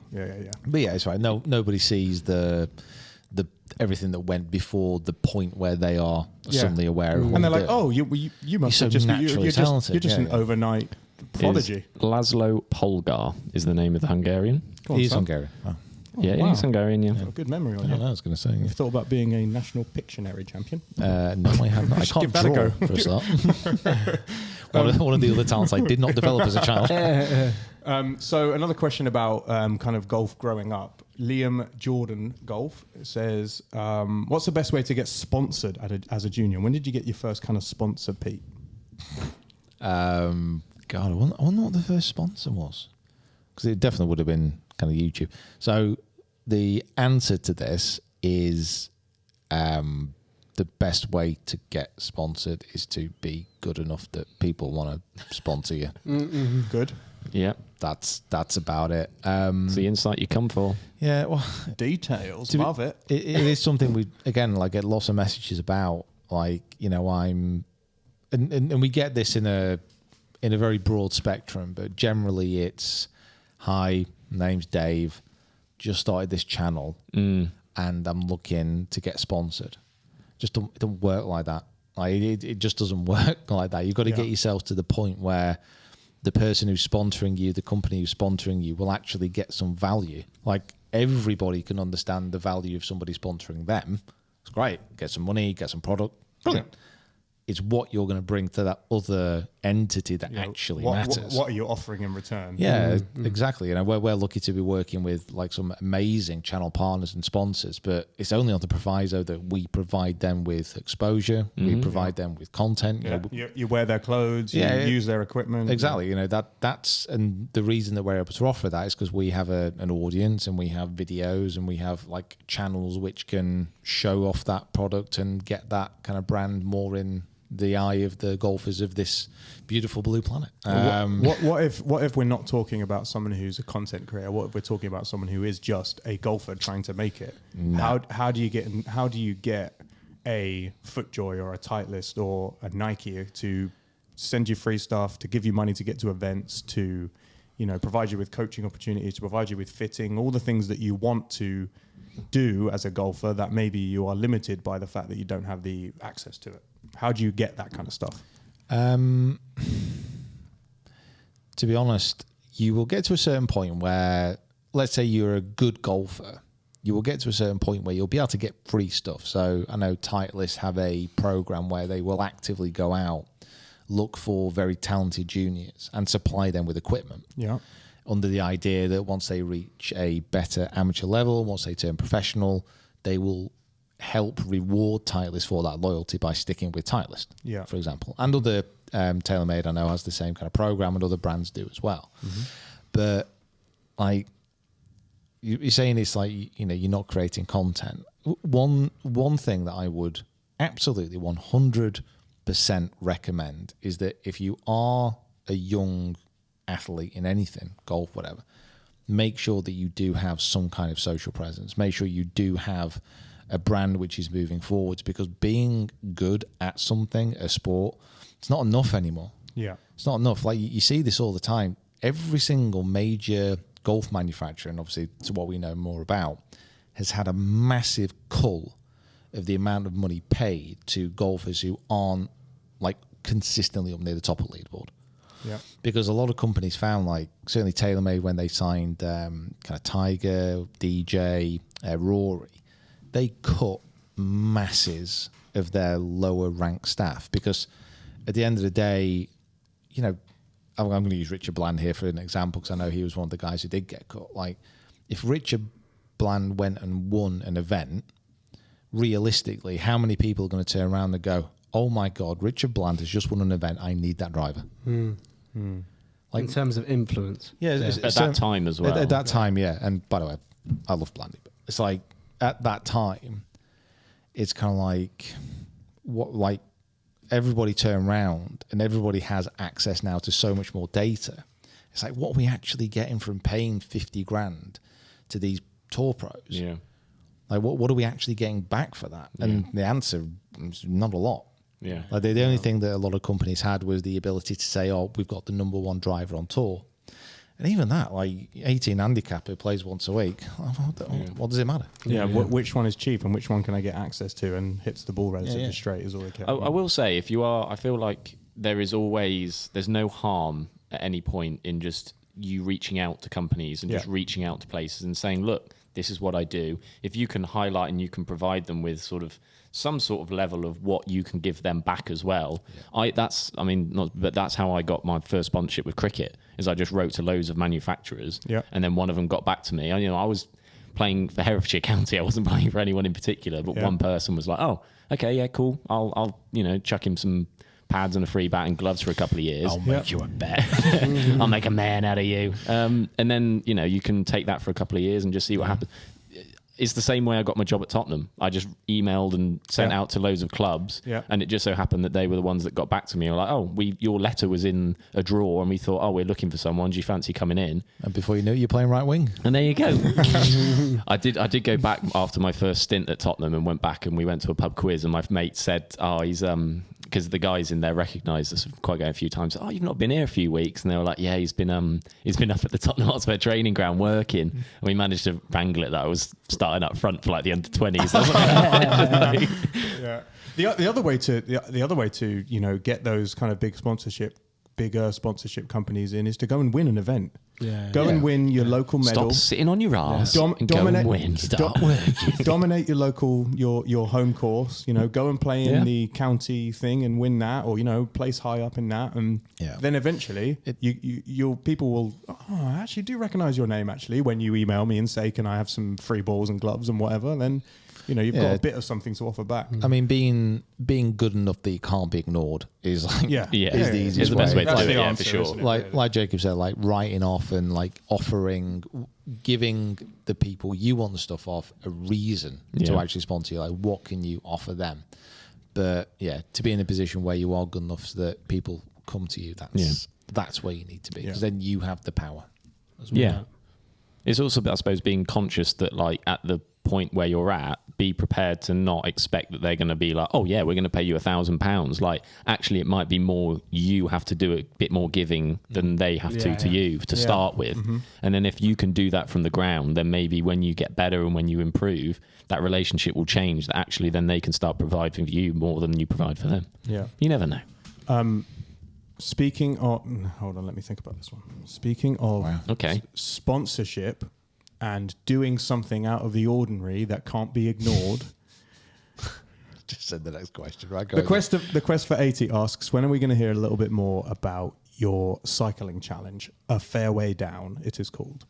But yeah, it's right. Nobody sees the everything that went before the point where they are suddenly aware of what and they're like, "Oh, you must have naturally talented. You're just an overnight prodigy." Laszlo Polgar is the name of the Hungarian. He's Hungarian. Oh. Yeah, he's Hungarian. Yeah, good memory on you. I was going to say. You thought about being a national Pictionary champion? No, I have not. I can't give that draw a go. for a start. One of the other talents I did not develop as a child. So another question about kind of golf growing up. Liam Jordan Golf says, "What's the best way to get sponsored as a junior? When did you get your first kind of sponsor, Pete?" God, I wonder what the first sponsor was, because it definitely would have been kind of YouTube. So the answer to this is the best way to get sponsored is to be good enough that people want to sponsor you. Good. Yeah. That's about it. It's the insight you come for. Yeah, well, details. Love it. It is something we again get lots of messages about. Like, I'm, and we get this in a very broad spectrum, but generally it's, "Hi, name's Dave. Just started this channel, and I'm looking to get sponsored." It don't work like that. Like it just doesn't work like that. You've got to get yourself to the point where the person who's sponsoring you, the company who's sponsoring you, will actually get some value. Like, everybody can understand the value of somebody sponsoring them. It's great. Get some money, get some product. Brilliant. It's what you're going to bring to that other entity that actually matters. What are you offering in return? Yeah, exactly. We're lucky to be working with like some amazing channel partners and sponsors, but it's only on the proviso that we provide them with exposure, we provide them with content. You wear their clothes, you use their equipment. Exactly. That's and the reason that we're able to offer that is because we have an audience, and we have videos, and we have like channels which can show off that product and get that kind of brand more in the eye of the golfers of this beautiful blue planet. What if we're not talking about someone who's a content creator? What if we're talking about someone who is just a golfer trying to make it? No. How do you get a FootJoy or a Titleist or a Nike to send you free stuff, to give you money to get to events, to provide you with coaching opportunities, to provide you with fitting, all the things that you want to do as a golfer that maybe you are limited by the fact that you don't have the access to it? How do you get that kind of stuff? To be honest, you will get to a certain point where, let's say you're a good golfer, you will get to a certain point where you'll be able to get free stuff. So I know Titleist have a program where they will actively go out, look for very talented juniors and supply them with equipment. Yeah. Under the idea that once they reach a better amateur level, once they turn professional, they will help reward Titleist for that loyalty by sticking with Titleist, for example. And other TaylorMade, I know, has the same kind of program, and other brands do as well. Mm-hmm. But like you're saying, it's like, you're not creating content. One thing that I would absolutely 100% recommend is that if you are a young athlete in anything, golf, whatever, make sure that you do have some kind of social presence. Make sure you do have a brand which is moving forwards, because being good at something, a sport, it's not enough anymore. Yeah. It's not enough. Like you see this all the time. Every single major golf manufacturer, and obviously to what we know more about, has had a massive cull of the amount of money paid to golfers who aren't like consistently up near the top of the leaderboard. Yeah. Because a lot of companies found, like certainly TaylorMade, when they signed kind of Tiger, DJ, Rory, they cut masses of their lower ranked staff, because at the end of the day, I'm going to use Richard Bland here for an example, because I know he was one of the guys who did get cut. Like, if Richard Bland went and won an event, realistically, how many people are going to turn around and go, oh my God, Richard Bland has just won an event, I need that driver. Like, in terms of influence. Yeah. At that time as well. At that time, yeah. And by the way, I love Blandy, but it's like, at that time, it's kind of like everybody turned around and everybody has access now to so much more data. It's like, what are we actually getting from paying 50 grand to these tour pros? Yeah. Like, what are we actually getting back for that? And the answer is not a lot. Yeah. Like the only thing that a lot of companies had was the ability to say, oh, we've got the number one driver on tour. And even that, like 18 handicap who plays once a week, what does it matter? Yeah, which one is cheap and which one can I get access to and hits the ball relatively straight is all they care. I will say, I feel like there's no harm at any point in just you reaching out to companies and just reaching out to places and saying, look, this is what I do. If you can highlight and you can provide them with some sort of level of what you can give them back as well. Yeah. That's how I got my first sponsorship with cricket, is I just wrote to loads of manufacturers, and then one of them got back to me. I was playing for Herefordshire County. I wasn't playing for anyone in particular, but one person was like, oh, okay, yeah, cool. I'll chuck him some pads and a free bat and gloves for a couple of years. I'll make you a bet. I'll make a man out of you. And then, you can take that for a couple of years and just see what happens. It's the same way I got my job at Tottenham. I just emailed and sent out to loads of clubs, and it just so happened that they were the ones that got back to me and were like, oh, your letter was in a drawer, and we thought, oh, we're looking for someone. Do you fancy coming in? And before you knew it, you're playing right wing. And there you go. I did go back after my first stint at Tottenham and went back and we went to a pub quiz, and my mate said, oh, he's because the guys in there recognised us quite a few times. Oh, you've not been here a few weeks, and they were like, yeah, he's been up at the Tottenham Hotspur training ground working. And we managed to wrangle it that I was starting up front for like the under 20s. Yeah. The other way to get those kind of bigger sponsorship companies in is to go and win an event. Go and win your local medal. Stop sitting on your ass and go and win. Start working. Dominate your local, your home course. Go and play in the county thing and win that, or place high up in that, and then eventually people will. Oh, I actually do recognise your name actually when you email me and say, can I have some free balls and gloves and whatever? Then you've got a bit of something to offer back. I mean, being good enough that you can't be ignored is like is the easiest the best way to do it. Yeah, answer, for sure. Like Jacob said, like writing off and like offering, giving the people you want the stuff off a reason to actually sponsor you. Like, what can you offer them? But yeah, to be in a position where you are good enough so that people come to you, that's where you need to be, because then you have the power as well. Yeah. It's also, I suppose, being conscious that, like, at the point where you're at, be prepared to not expect that they're going to be like, oh yeah, we're going to pay you £1,000. Like, actually, it might be more you have to do a bit more giving than they have to you to start with. And then if you can do that from the ground, then maybe when you get better and when you improve, that relationship will change. That actually then they can start providing for you more than you provide for them. Yeah. You never know. Speaking of, hold on, let me think about this one. Speaking of sponsorship and doing something out of the ordinary that can't be ignored. Just said the next question, right? The quest for 80 asks, when are we going to hear a little bit more about your cycling challenge? A Fairway Down, it is called.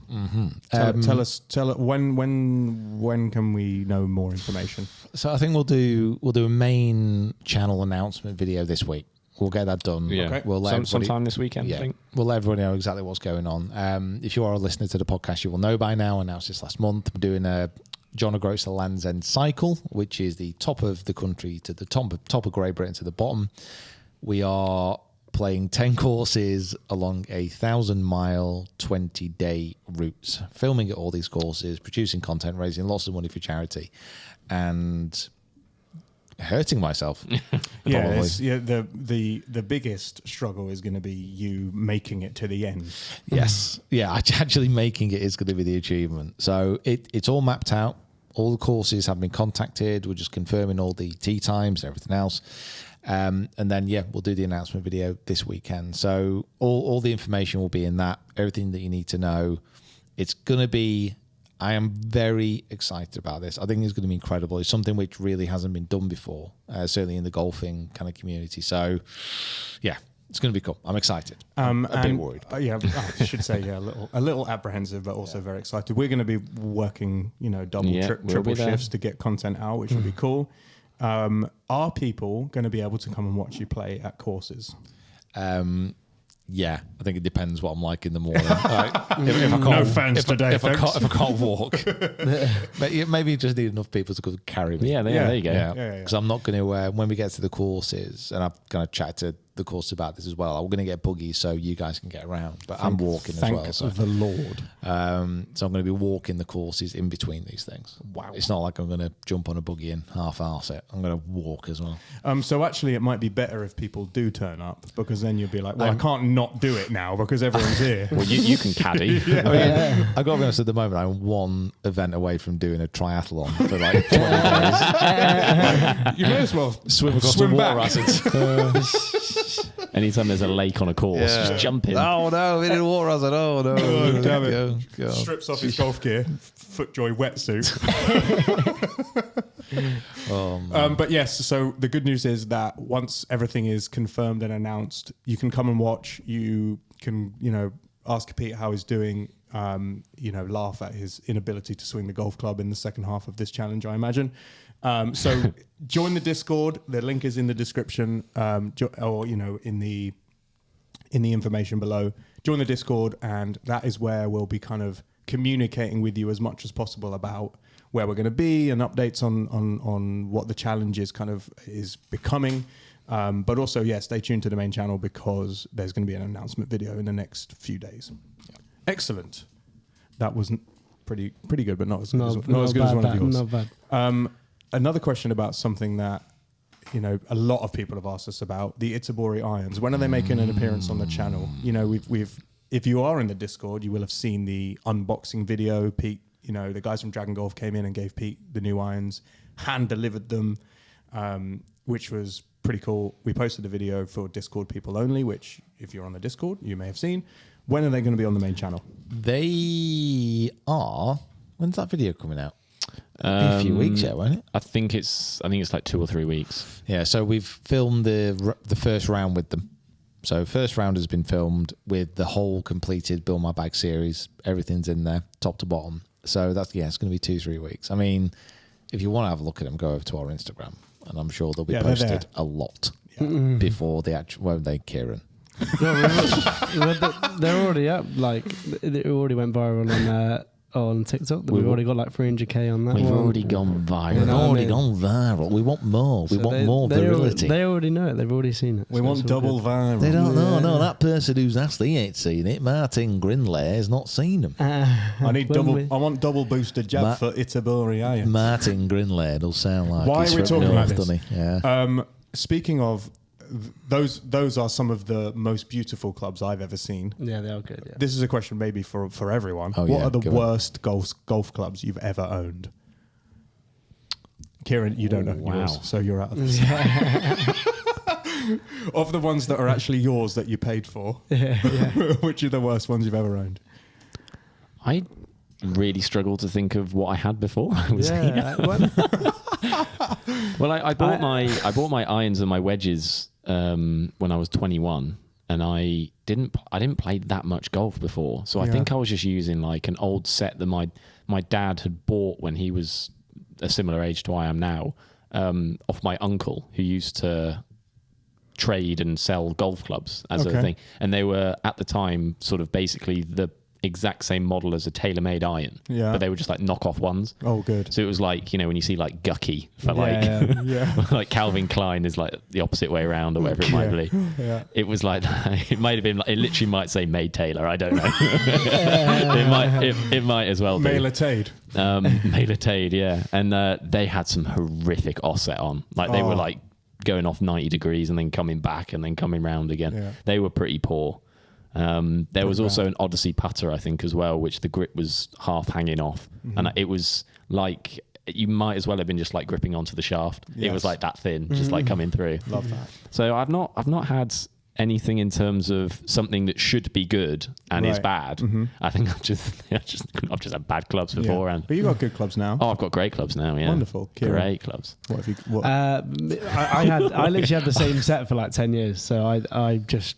Tell us when can we know more information? So I think we'll do a main channel announcement video this week. We'll get that done. Yeah. Okay. We'll let sometime this weekend, I think. We'll let everybody know exactly what's going on. If you are a listener to the podcast, you will know by now. Announced this last month. We're doing a John O'Groats Land's End cycle, which is the top of the country to the top of Great Britain to the bottom. We are playing 10 courses along a 1,000-mile, 20-day route, filming at all these courses, producing content, raising lots of money for charity, and hurting myself. The biggest struggle is going to be you making it to the end. Yes. Yeah, actually making it is going to be the achievement. So it's all mapped out. All the courses have been contacted. We're just confirming all the tee times and everything else. And then, we'll do the announcement video this weekend. So all the information will be in that, everything that you need to know. It's going to be... I am very excited about this. I think it's going to be incredible. It's something which really hasn't been done before, certainly in the golfing kind of community. So, it's going to be cool. I'm excited. I'm a bit worried. I should say, a little apprehensive, but also very excited. We're going to be working, double, triple shifts to get content out, which will be cool. Are people going to be able to come and watch you play at courses? Yeah, I think it depends what I'm like in the morning. If I can't, no fans today, if I can't walk, maybe you just need enough people to carry me. Yeah, there you go. Because I'm not going to, when we get to the courses, and I've kind of chatted to the course about this as well, I'm going to get buggies so you guys can get around, but I'm walking as well. Thank the Lord. So I'm going to be walking the courses in between these things. Wow. It's not like I'm going to jump on a buggy and half-arse it. I'm going to walk as well. So actually it might be better if people do turn up, because then you'll be like, well, I can't not do it now because everyone's here. Well, you can caddy. I got to be honest, at the moment, I'm one event away from doing a triathlon for like 20 days. You may as well Swim across the water hazards. Anytime there's a lake on a course, just jump in. Oh no, in the water hazard. Oh no. Oh, damn it. Go. Strips off his golf gear, FootJoy wetsuit. But yes, so the good news is that once everything is confirmed and announced, you can come and watch. You can, ask Pete how he's doing. Laugh at his inability to swing the golf club in the second half of this challenge, I imagine. So join the Discord. The link is in the description, or in the information below. Join the Discord, and that is where we'll be kind of communicating with you as much as possible about where we're going to be and updates on what the challenge is becoming. But also, stay tuned to the main channel, because there's going to be an announcement video in the next few days. Yeah. Excellent. That was pretty good, but not as good as one of yours. Not bad. Another question about something that a lot of people have asked us about: the Itabori irons. When are they making an appearance on the channel? We've if you are in the Discord, you will have seen the unboxing video. Pete, the guys from Dragon Golf came in and gave Pete the new irons, hand delivered them, which was pretty cool. We posted the video for Discord people only, which if you're on the Discord, you may have seen. When are they going to be on the main channel? They are. When's that video coming out? A few weeks yet, won't it? I think it's like 2 or 3 weeks. Yeah, so we've filmed the first round with them. So first round has been filmed with the whole completed Build My Bag series. Everything's in there, top to bottom. So it's going to be 2-3 weeks. I mean, if you want to have a look at them, go over to our Instagram, and I'm sure they'll be posted a lot before the actual, won't they, Kieran? They're already up. Like, it already went viral on TikTok. We've already got like 300k on that. We've one. already gone viral. We've know what I already mean? gone viral. We want more. We So want more virility. They already know it. They've already seen it. We so want it's all double good. viral. They don't know. No, that person who's asked, he ain't seen it. Martin Grinley has not seen them. I need When double. we- I want double booster jab Ma- for Itabori iron. Martin Grinley will sound like Why he's are we from talking about North, this? doesn't he? Yeah. Speaking of, those are some of the most beautiful clubs I've ever seen. Yeah, they are good. Yeah. This is a question maybe for everyone. Oh, What yeah, are the go on. worst golf clubs you've ever owned? Kieran, you don't know wow. yours, so you're out of this. Of the ones that are actually yours that you paid for, which are the worst ones you've ever owned? I really struggle to think of what I had before I was here. Yeah. Well, I bought my irons and my wedges when I was 21, and I didn't play that much golf before, so I Yeah. think I was just using like an old set that my dad had bought when he was a similar age to I am now, off my uncle who used to trade and sell golf clubs as a Okay. thing, and they were at the time sort of basically the exact same model as a tailor-made iron, Yeah. but they were just like knockoff ones. Oh, good. So it was like, when you see like Gucky for Yeah. like Calvin Klein is like the opposite way around or whatever it might be. Yeah. It was like it might have been. It literally might say made Taylor. I don't know. it might as well be. Mail-a-tade. Mail-a-tade, yeah. And they had some horrific offset on. Like they were like going off 90 degrees and then coming back and then coming round again. Yeah. They were pretty poor. There was also an Odyssey putter, I think, as well, which the grip was half hanging off. And it was like, you might as well have been just like gripping onto the shaft. It Yes. was like that thin, just like coming through. Love that. So I've not had anything in terms of something that should be good and is Right. bad. I think I've just had bad clubs before. And But you got good clubs now. oh, I've got great clubs now. Yeah, Wonderful. Kieran. great clubs. What have you? What? I literally had the same set for like 10 years. So I just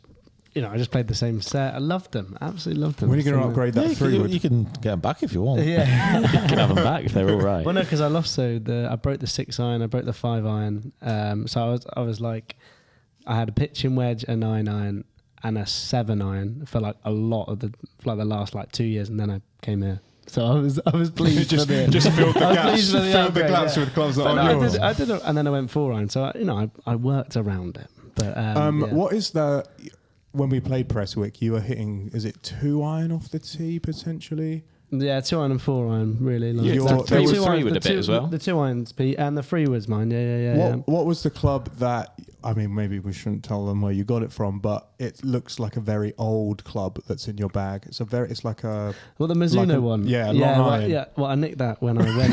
played the same set. I loved them. Absolutely loved them. when are you going to So, upgrade that you, through? can, you can get them back if you want. Yeah. You can have them back if they're all right. Well, no, because I lost. So I broke the 6 iron, I broke the 5 iron. So I was like, I had a pitching wedge, a 9 iron, and a 7 iron for like a lot of the last like 2 years, and then I came here. So I was pleased. just for the, filled the I was gaps. pleased for the Filled the upgrade, gaps yeah. with clubs that But aren't no, yours. I did, and then I went 4 iron. So I worked around it. But yeah. What is the? When we played Prestwick, you were hitting. Is it 2 iron off the tee potentially? Yeah, 2 iron and 4 iron, really. Like, Your- the three two was- three irons- with the a bit two- as well. The 2 irons, Pete, and the 3 was mine. Yeah. What was the club that? I mean, maybe we shouldn't tell them where you got it from, but it looks like a very old club that's in your bag. It's like a. Well, the Mizuno like a- one. yeah, long well, iron. yeah. Well, I nicked that when I went.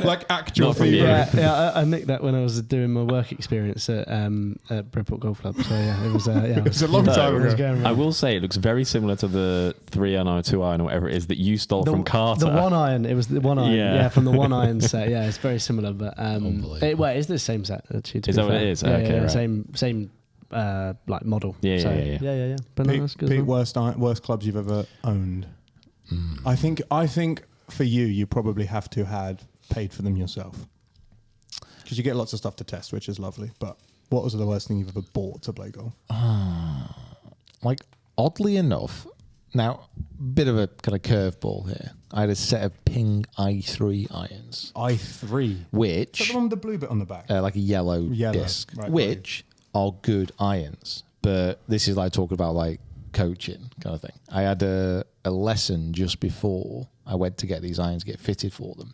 like actual Not from you. fever. I nicked that when I was doing my work experience at Bridport Golf Club. So yeah, it was. It was a long time it was ago. going I around. will say it looks very similar to the 3 iron or 2 iron or whatever it is that you stole from Carter. The 1 iron. It was the 1 iron. Yeah. Yeah, from the 1 iron set. Yeah, it's very similar, but Unbelievable. it's the same set. Actually, to Is be that what fair. it is? Yeah, Okay, yeah, right. Same like model. Yeah, So, yeah. yeah. But no, that's good. as Pete, well. worst clubs you've ever owned. I think for you probably have to had paid for them yourself because you get lots of stuff to test, which is lovely. But what was the worst thing you've ever bought to play golf? Like, oddly enough, now, bit of a kind of curveball here. I had a set of Ping i3 irons, i3. Is that which, the one with the blue bit on the back? like a yellow disc, right, which are good irons. But this is like talking about like coaching kind of thing. I had a lesson just before I went to get these irons, get fitted for them.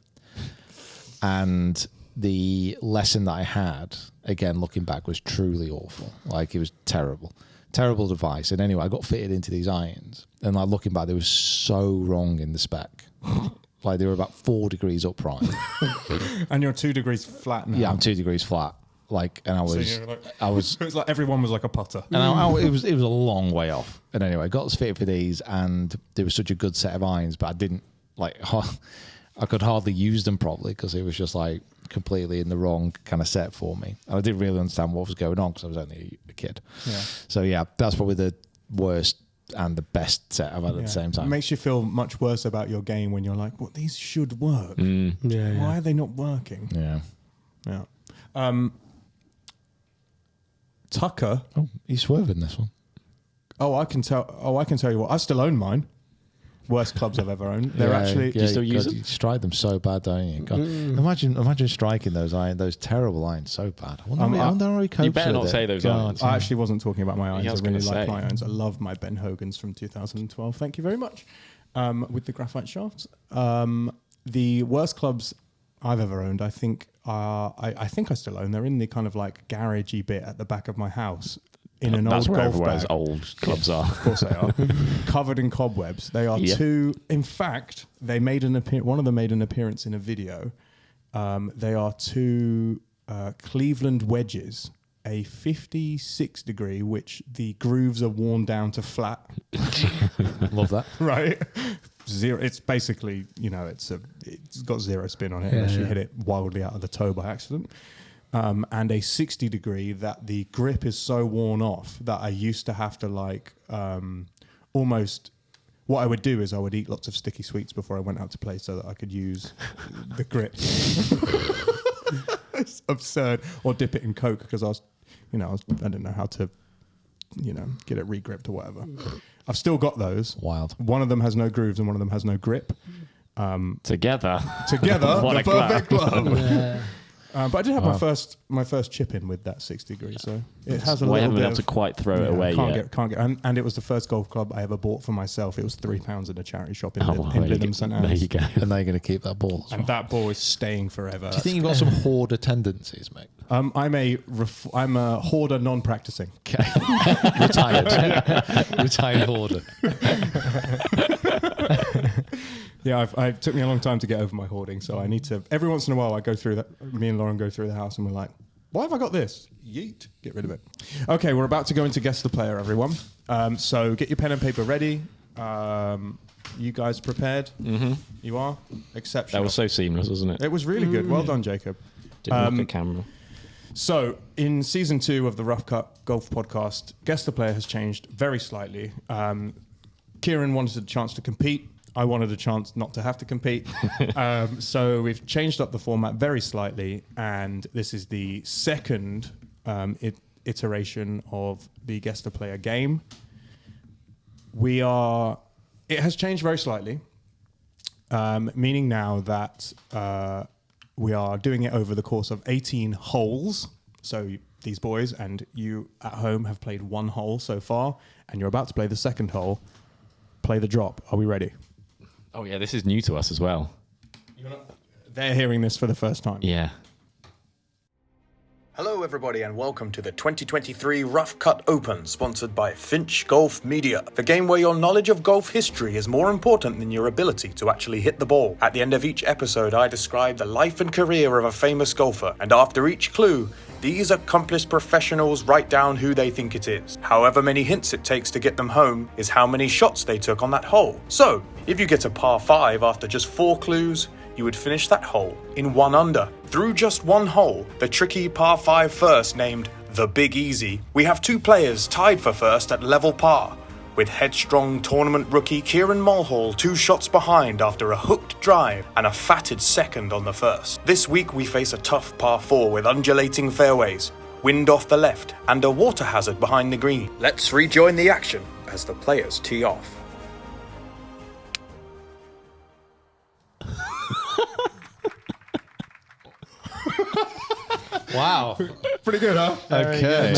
And the lesson that I had, again, looking back, was truly awful. Like, it was terrible. Terrible device. And anyway, I got fitted into these irons. And like looking back, they were so wrong in the spec. Like, they were about 4 degrees upright. And you're 2 degrees flat now. Yeah, I'm 2 degrees flat. Like, and I was, It was like everyone was like a putter. and it was a long way off. And anyway, I got us fitted for these, and there was such a good set of irons, but I didn't like. I could hardly use them properly because it was just like completely in the wrong kind of set for me. And I didn't really understand what was going on because I was only a kid. Yeah. So yeah, that's probably the worst and the best set I've had at the same It time. makes you feel much worse about your game when you're like, well, these should work. Why are they not working? Yeah. Yeah. Tucker. Oh, he's swerving this one. I can tell you what. I still own mine. worst clubs I've ever owned. They're actually. Do you still use them? You strike them so bad, don't you? God, imagine striking those terrible irons so bad. I wonder how he copes You better with not it. say those God. irons. I actually wasn't talking about my irons. I was I really gonna like say. my irons. I love my Ben Hogan's from 2012. Thank you very much. With the graphite shafts. The worst clubs I've ever owned, I think I still own. They're in the kind of like garagey bit at the back of my house in an That's old where golf everyone's bag. old clubs are. Of course they are. Covered in cobwebs. They are Yep. two. In fact, they made an one of them made an appearance in a video. They are two Cleveland wedges, a 56 degree, which the grooves are worn down to flat. Love that. Right. Zero. It's basically, it's got zero spin on it unless you hit it wildly out of the toe by accident. And a 60 degree that the grip is so worn off that I used to have to almost. What I would do is I would eat lots of sticky sweets before I went out to play so that I could use the grip. It's absurd. Or dip it in Coke because I didn't know how to, get it re-gripped or whatever. I've still got those. Wild. One of them has no grooves and one of them has no grip. Together, the What a perfect glove. Yeah. But I did have my first chip in with that 60 degree, so it has a Well, I little haven't bit been able to quite throw it away yet. Can't get, and it was the first golf club I ever bought for myself. It was £3 in a charity shop in There you Lytham go. St There Anne's. you go. And they're going to keep that ball. As well. And that ball is staying forever. Do you think you've got some hoarder tendencies, mate? I'm a hoarder, non-practicing. Okay. Retired. Retired hoarder. Yeah, it took me a long time to get over my hoarding, so I need to. Every once in a while, me and Lauren go through the house, and we're like, "Why have I got this? Yeet! Get rid of it." Okay, we're about to go into guess the player, everyone. So get your pen and paper ready. You guys prepared? Mm-hmm. You are exceptional. That was so seamless, wasn't it? It was really good. Well done, Jacob. Didn't look at camera. So, in season 2 of the Rough Cut Golf podcast, Guess the Player has changed very slightly. Kieran wanted a chance to compete. I wanted a chance not to have to compete. So we've changed up the format very slightly, and this is the second iteration of the Guess the Player game. It has changed very slightly, meaning now that we are doing it over the course of 18 holes. So these boys and you at home have played one hole so far, and you're about to play the second hole. Play the drop. Are we ready? Oh yeah, this is new to us as well. They're hearing this for the first time. Yeah. Hello everybody and welcome to the 2023 Rough Cut Open, sponsored by Finch Golf Media, the game where your knowledge of golf history is more important than your ability to actually hit the ball. At the end of each episode, I describe the life and career of a famous golfer, and after each clue, these accomplished professionals write down who they think it is. However many hints it takes to get them home is how many shots they took on that hole. So, if you get a par 5 after just 4 clues, you would finish that hole in 1 under. Through just one hole, the tricky par 5 first named The Big Easy, we have 2 players tied for first at level par, with headstrong tournament rookie Kieran Mulhall 2 shots behind after a hooked drive and a fatted second on the first. This week we face a tough par 4 with undulating fairways, wind off the left and a water hazard behind the green. Let's rejoin the action as the players tee off. Wow. Pretty good, huh? Okay.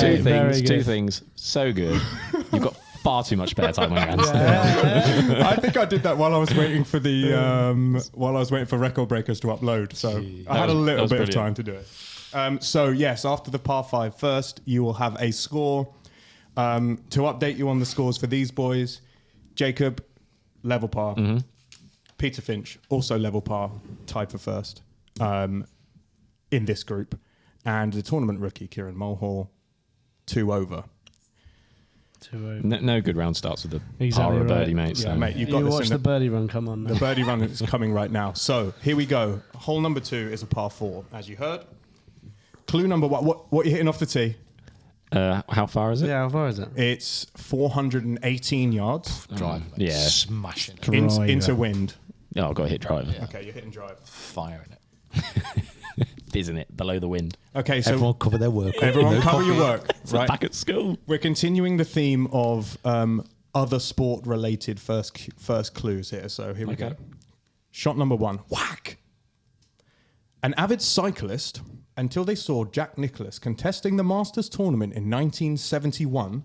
Two things. So good. You've got far too much spare time on your hands. I think I did that while I was waiting for Record Breakers to upload. So I had a little bit of time to do it. So yes, after the par 5 first, you will have a score. To update you on the scores for these boys, Jacob, level par. Mm-hmm. Peter Finch, also level par, tied for first in this group. And the tournament rookie, Kieran Mulhall, 2 over. No good round starts with the Exactly par or right. birdie, mate. Yeah, So. mate, you've got You this watch in the birdie run, come on. The birdie run is coming right now. So here we go. Hole number 2 is a par 4, as you heard. Clue number 1. What are you hitting off the tee? How far is it? Yeah, how far is it? It's 418 yards Drive. Yeah. Smashing it. Driver. into wind. Oh, I've got to hit driver. Okay, you're hitting drive. Firing it. Fizzing it below the wind. Okay, so Everyone cover their work. everyone No cover copy. your work. It's Right. back at school. We're continuing the theme of other sport-related first clues here. So here we go. Shot number 1. Whack! An avid cyclist, until they saw Jack Nicklaus contesting the Masters tournament in 1971,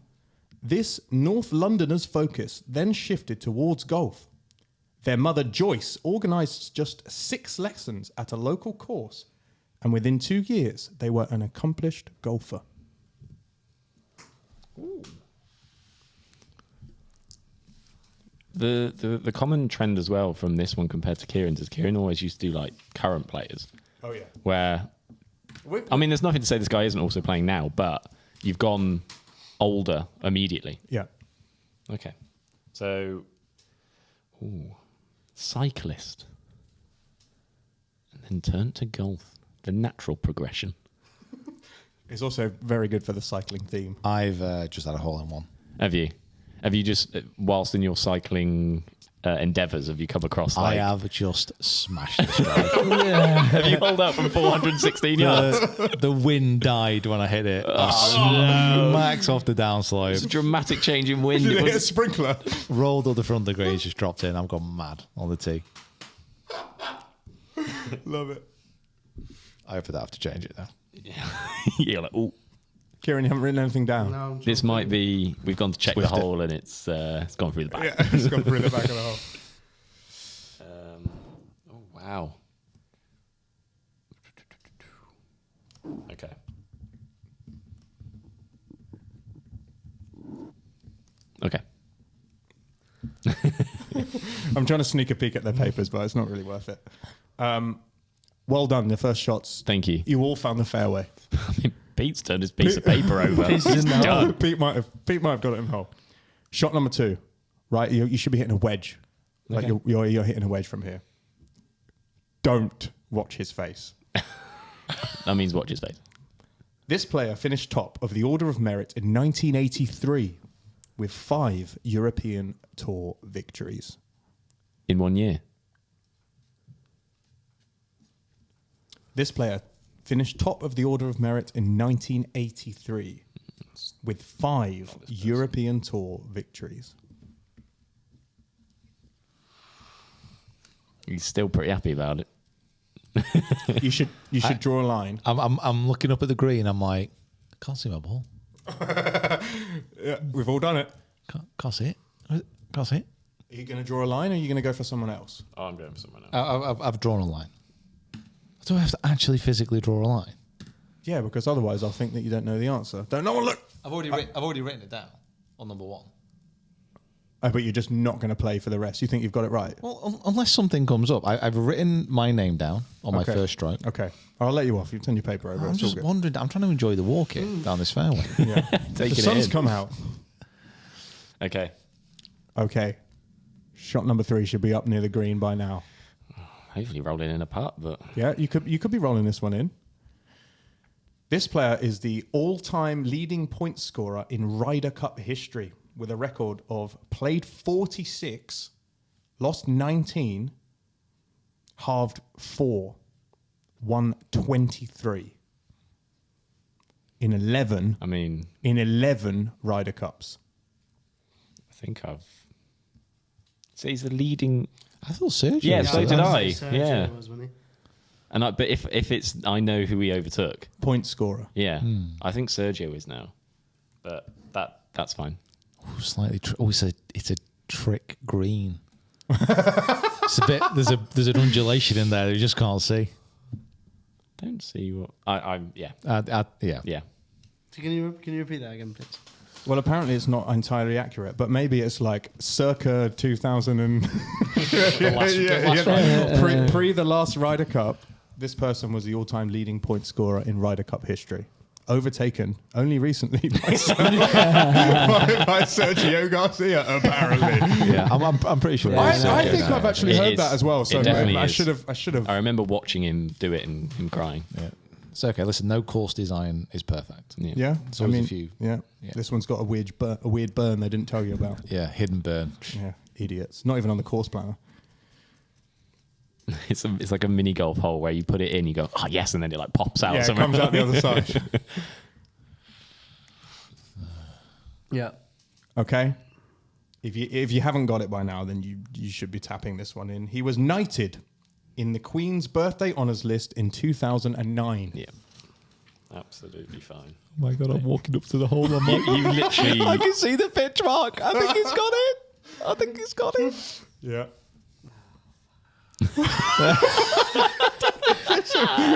this North Londoner's focus then shifted towards golf. Their mother, Joyce, organised just 6 lessons at a local course, and within 2 years, they were an accomplished golfer. Ooh. The common trend as well from this one compared to Kieran's is Kieran always used to do like current players. Oh, yeah. Where, I mean, there's nothing to say this guy isn't also playing now, but you've gone older immediately. Yeah. Okay. So, cyclist. And then turn to golf. The natural progression. It's also very good for the cycling theme. I've just had a hole-in-one. Have you? Have you just, whilst in your cycling endeavours, have you come across I like... have just smashed this drive. Have you holed out from 416 yards? The wind died when I hit it. Max off the downslope. It's a dramatic change in wind. Did It it hit a was, sprinkler? Rolled up the front of the green, just dropped in. I've gone mad on the tee. Love it. I hope that I have to change it now. you're like, ooh. Kieran, you haven't written anything down? No, This might be, we've gone to check Swift the it. hole and it's gone through the back. Yeah, it's gone through the back of the hole. Oh, wow. Okay. Okay. I'm trying to sneak a peek at their papers, but it's not really worth it. Well done, the first shots. Thank you. You all found the fairway. Pete's turned his piece of paper over. Piece in the hole. Done. Pete might have got it in the hole. Shot number 2, right? You should be hitting a wedge. Like Okay. you're hitting a wedge from here. Don't watch his face. That means watch his face. This player finished top of the Order of Merit in 1983 with 5 European Tour victories. In 1 year. This player finished top of the Order of Merit in 1983 with 5 European Tour victories. He's still pretty happy about it. You should draw a line. I'm looking up at the green. I'm like, can't see my ball. Yeah, we've all done it. Can't see it. Can't see it. Are you going to draw a line or are you going to go for someone else? Oh, I'm going for someone else. I've drawn a line. Do I have to actually physically draw a line? Yeah, because otherwise I'll think that you don't know the answer. Don't no one look. I've already written it down on number 1. Oh, but you're just not going to play for the rest. You think you've got it right? Well, unless something comes up, I've written my name down on my Okay. first stroke. Okay. I'll let you off. You turn your paper over. I'm It's all just good. wondering. I'm trying to enjoy the walk here down this fairway. Yeah. Taking The it sun's in. come out. Okay. Okay. Shot number 3 should be up near the green by now. Hopefully rolling in a putt, but Yeah, you could be rolling this one in. This player is the all-time leading point scorer in Ryder Cup history with a record of played 46, lost 19, halved 4, won 23 in 11 I mean, in 11 Ryder Cups. I think I've... So he's the leading... I thought Sergio. Yeah, was so there. did I. Sergio Yeah. was, wasn't he? And but if it's... I know who he overtook. Point scorer. Yeah. I think Sergio is now. But that's fine. Ooh, slightly. It's a trick green. It's a bit. There's an undulation in there that you just can't see. Don't see what... I'm... Yeah. Yeah. Yeah. So can you repeat that again, please? Well, apparently it's not entirely accurate, but maybe it's like circa 2000 and pre the last Ryder Cup. This person was the all-time leading point scorer in Ryder Cup history, overtaken only recently by Sergio Garcia. Apparently, Yeah, I'm pretty sure. I it's Sergio think now. I've actually It heard is. that as well. So It definitely I is. should have. I remember watching him do it and him crying. Yeah. It's okay. Listen, no course design is perfect. Yeah. Yeah, There's always a few. Yeah. Yeah. This one's got a weird burn they didn't tell you about. Yeah, hidden burn. Yeah, idiots. Not even on the course planner. It's like a mini golf hole where you put it in, you go, oh yes, and then it like pops out Yeah, it somewhere. comes out the other side. Yeah. Okay. If you haven't got it by now, then you should be tapping this one in. He was knighted in the Queen's birthday honours list in 2009. Yeah. Absolutely fine. Oh my God, I'm walking up to the hole. I'm like, You literally. I can see the pitch mark. I think he's got it. I think he's got it. Yeah.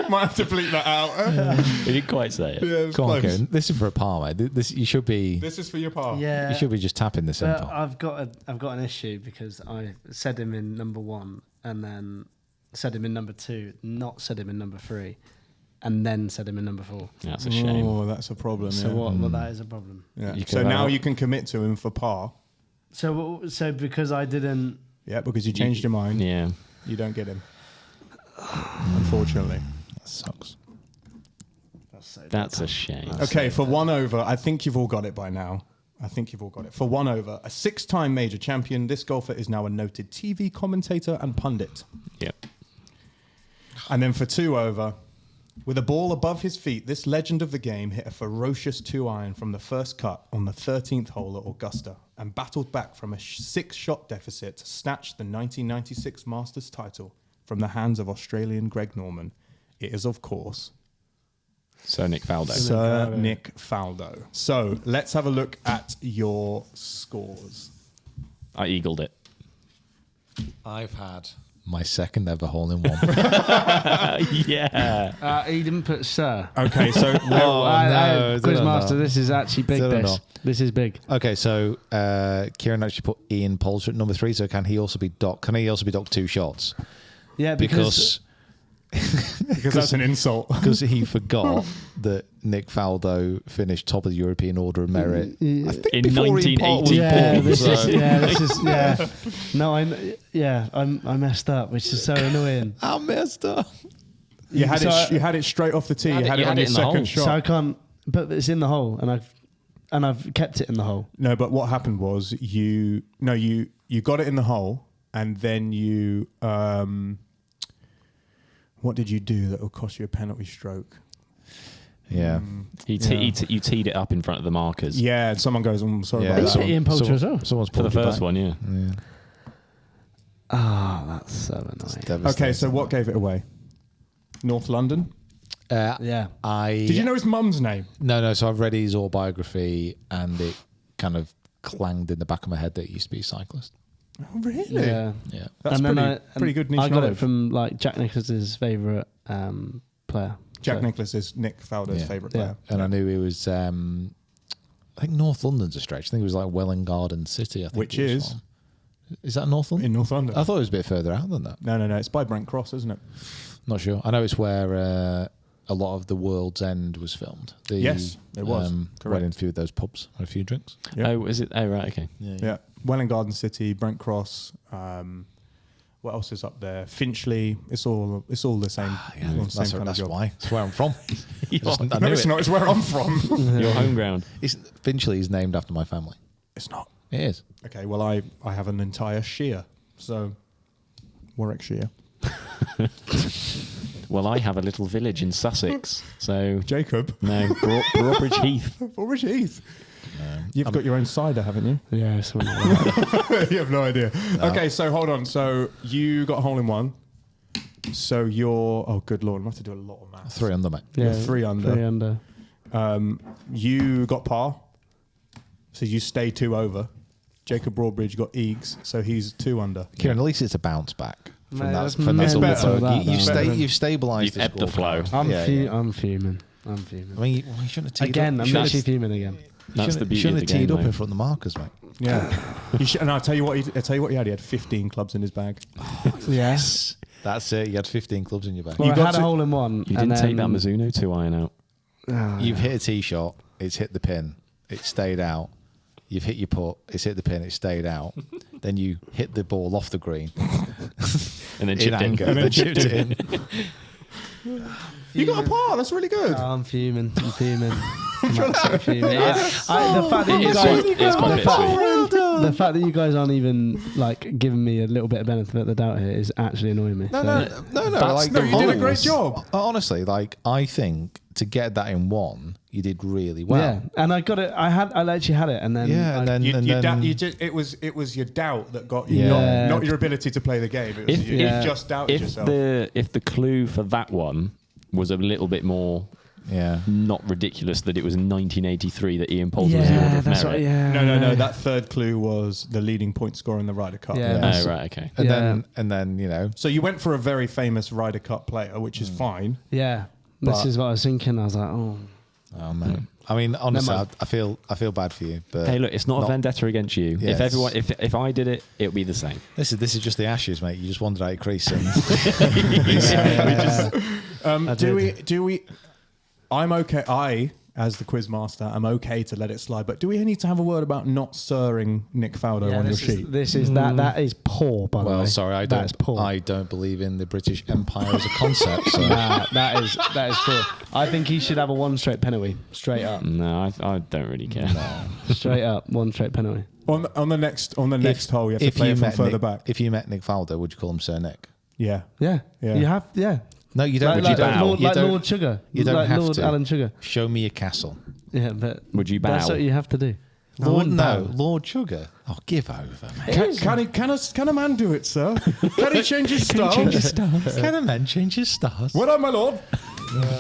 Might have to bleep that out. He didn't quite say it. Yeah, it was Come on, close. Kieran. This is for a par, mate. This you should be. This is for your par. Yeah. You should be just tapping this in. But I've got an issue because I said him in number 1 and then said him in number 2, not said him in number 3, and then said him in number 4. That's a shame. Oh, that's a problem. So yeah. what? Well, that is a problem. Yeah. You So can- now you can commit to him for par. So because I didn't. Yeah, because you changed your mind. Yeah. You don't get him. Unfortunately. That sucks. That's a shame. Okay, for 1 over, I think you've all got it by now. For 1 over, a 6-time major champion, this golfer is now a noted TV commentator and pundit. Yep. And then for 2 over, with a ball above his feet, this legend of the game hit a ferocious 2-iron from the first cut on the 13th hole at Augusta and battled back from a 6-shot deficit to snatch the 1996 Masters title from the hands of Australian Greg Norman. It is, of course, So Nick Faldo. Sir Nick Faldo. So let's have a look at your scores. I eagled it. I've had my second ever hole in one. Yeah. He didn't put Sir. Okay, so no, Quizmaster, no. this is actually big. No, no, This no. this is big. Okay, so Kieran actually put Ian Poulter at number 3. So can he also be docked 2 shots? Yeah, Because that's an insult. because he forgot that Nick Faldo finished top of the European Order of Merit. I think In before Ian Poulter was 1980. yeah, born, this so- is this is No, I messed up, which is so annoying. I messed up. You had So you had it straight off the tee. You had it on it your in the hole. second So shot. I can't. But it's in the hole, and I've kept it in the hole. No, but what happened was you got it in the hole, and then you what did you do that will cost you a penalty stroke? Yeah. You teed it up in front of the markers. Yeah, and someone goes, I'm sorry Yeah, about that. so- Ian Poulter as well. Someone's For the pulled you first back. one, yeah. Yeah. Oh, that's so annoying. Devastating. Okay, so what gave it away? North London? Yeah. Did you know his mum's name? No. So I've read his autobiography, and it kind of clanged in the back of my head that he used to be a cyclist. Oh, really? Yeah. Yeah. That's pretty good niche I got knowledge. it from like Jack Nicklaus's favourite player. Jack So- Nicklaus is Nick Faldo's Yeah. favourite Yeah. player. And I knew he was. I think North London's a stretch. I think it was like Welwyn Garden City. I think Which he was is? from. Is that North London? In North London. I thought it was a bit further out than that. No. It's by Brent Cross, isn't it? Not sure. I know it's where a lot of The World's End was filmed. Yes, it was. Went Correct. in a few of those pubs, had a few drinks. Yeah. Oh, is it? Oh, right. Okay. Yeah. Welwyn Garden City, Brent Cross. What else is up there? Finchley. It's all the same. all the same That's, kind of that's job. why. That's where I'm from. I No, knew it's it. not. It's where I'm from. Your home ground. Finchley is named after my family. It's not. It is. Okay. Well, I have an entire shire. So Warwickshire. Well, I have a little village in Sussex. So, Jacob. no, Broadbridge Heath. Warwick Heath. You've got your own cider, haven't you? Yeah, something like that. You have no idea. Okay, so hold on. So you got a hole in one. So you're, oh good lord, I'm going to have to do a lot of maths. 3 under, mate. You're 3 under. 3 under. You got par. So you stay 2 over. Jacob Broadbridge got Eags, so he's 2 under. Kieran, at least it's a bounce back. Mate, From that's that, from that mental, sort that, of you've, though. you've stabilised You've the ebbed the scorecard. flow. I'm Yeah, yeah. I'm fuming. I mean, you shouldn't have teed Again, up. I'm You shouldn't literally have- fuming again. That's the you beauty shouldn't of have the game, teed up in mate. front of the markers, mate. Yeah. And I'll tell you what he had. He had 15 clubs in his bag. Yes. That's it. You had 15 clubs in your bag. Well, You I got had a to- hole in one. You and didn't take that then- Mizuno 2-iron out. You've hit a tee shot. It's hit the pin. It stayed out. You've hit your putt. It's hit the pin. It stayed out. Then you hit the ball off the green. And then in chipped in. anger. And then chipped it in. You got a par. That's really good. Oh, I'm fuming. I'm fuming. I'm absolutely fuming. It's- The fact that you It's guys, quite bittersweet. the fact that you guys aren't even like giving me a little bit of benefit of the doubt here is actually annoying me. No. No, Like, you did a great holes- job. Honestly, like I think to get that in one, you did really well. Yeah, and I got it. I actually had it, and then It was your doubt that got you, not your ability to play the game. It was you just doubted yourself. If the clue for that one was a little bit more. Yeah, not ridiculous that it was in 1983 that Ian Poulter was the Order of Merit. Right, No. That third clue was the leading point scorer in the Ryder Cup. Yeah. Oh, right, okay. And then you know. So you went for a very famous Ryder Cup player, which is fine. Yeah, this is what I was thinking. I was like, oh man. I mean, honestly, I feel bad for you. But hey, look, it's not a vendetta against you. Yes. If I did it, it would be the same. This is just the Ashes, mate. You just wandered out of crease. Do we? I'm okay. As the quiz master, I'm okay to let it slide. But do we need to have a word about not sirring Nick Fowler on your sheet? This is that is poor, by the way. Well, sorry, I don't believe in the British Empire as a concept. So. that is poor. I think he should have a one straight penalty, straight up. No, I don't really care. Straight up, one straight penalty. On the next hole, you have to play it from further back. If you met Nick Fowler, would you call him Sir Nick? Yeah. You have. No, you don't. Like Lord Sugar. You don't like have Lord to. Alan Sugar. Show me your castle. Yeah, but would you bow? That's what you have to do. Lord Sugar. Oh, give over, mate. Can a man do it, sir? Can he change his stars? Can a man change his stars? Well done, my lord.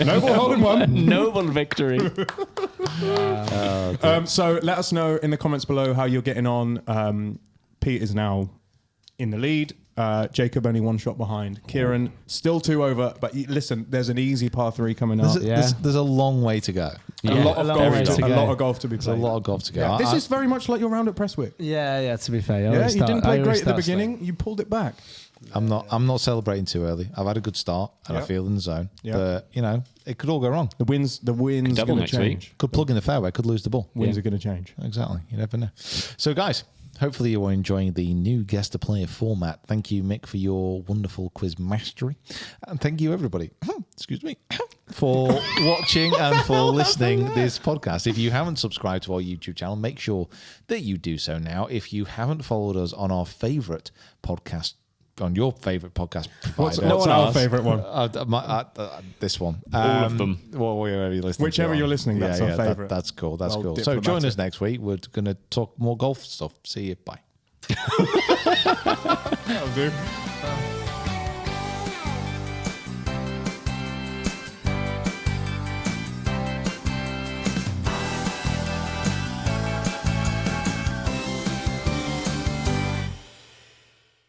Noble hole in one. Noble victory. So let us know in the comments below how you're getting on. Pete is now in the lead. Jacob only one shot behind. Kieran still 2 over. But listen, there's an easy par 3 coming up. There's a long way to go. A lot of golf to be played. There's a lot of golf to go. Yeah, this is very much like your round at Prestwick. Yeah. To be fair, You didn't play great at the beginning. You pulled it back. I'm not celebrating too early. I've had a good start and I feel in the zone. But it could all go wrong. The winds going to change. Could plug in the fairway. Could lose the ball. Winds are going to change. Exactly. You never know. So guys. Hopefully you are enjoying the new guest to player format. Thank you, Mick, for your wonderful quiz mastery. And thank you, everybody, excuse me, for watching and for listening this podcast. If you haven't subscribed to our YouTube channel, make sure that you do so now. If you haven't followed us on our favourite podcast, on your favourite podcast provider. What's our favourite one? This one. All of them. Wherever you're listening. Whichever you're listening, that's our favourite. That's cool. That's cool. So join us next week. We're going to talk more golf stuff. See you. Bye. That'll do.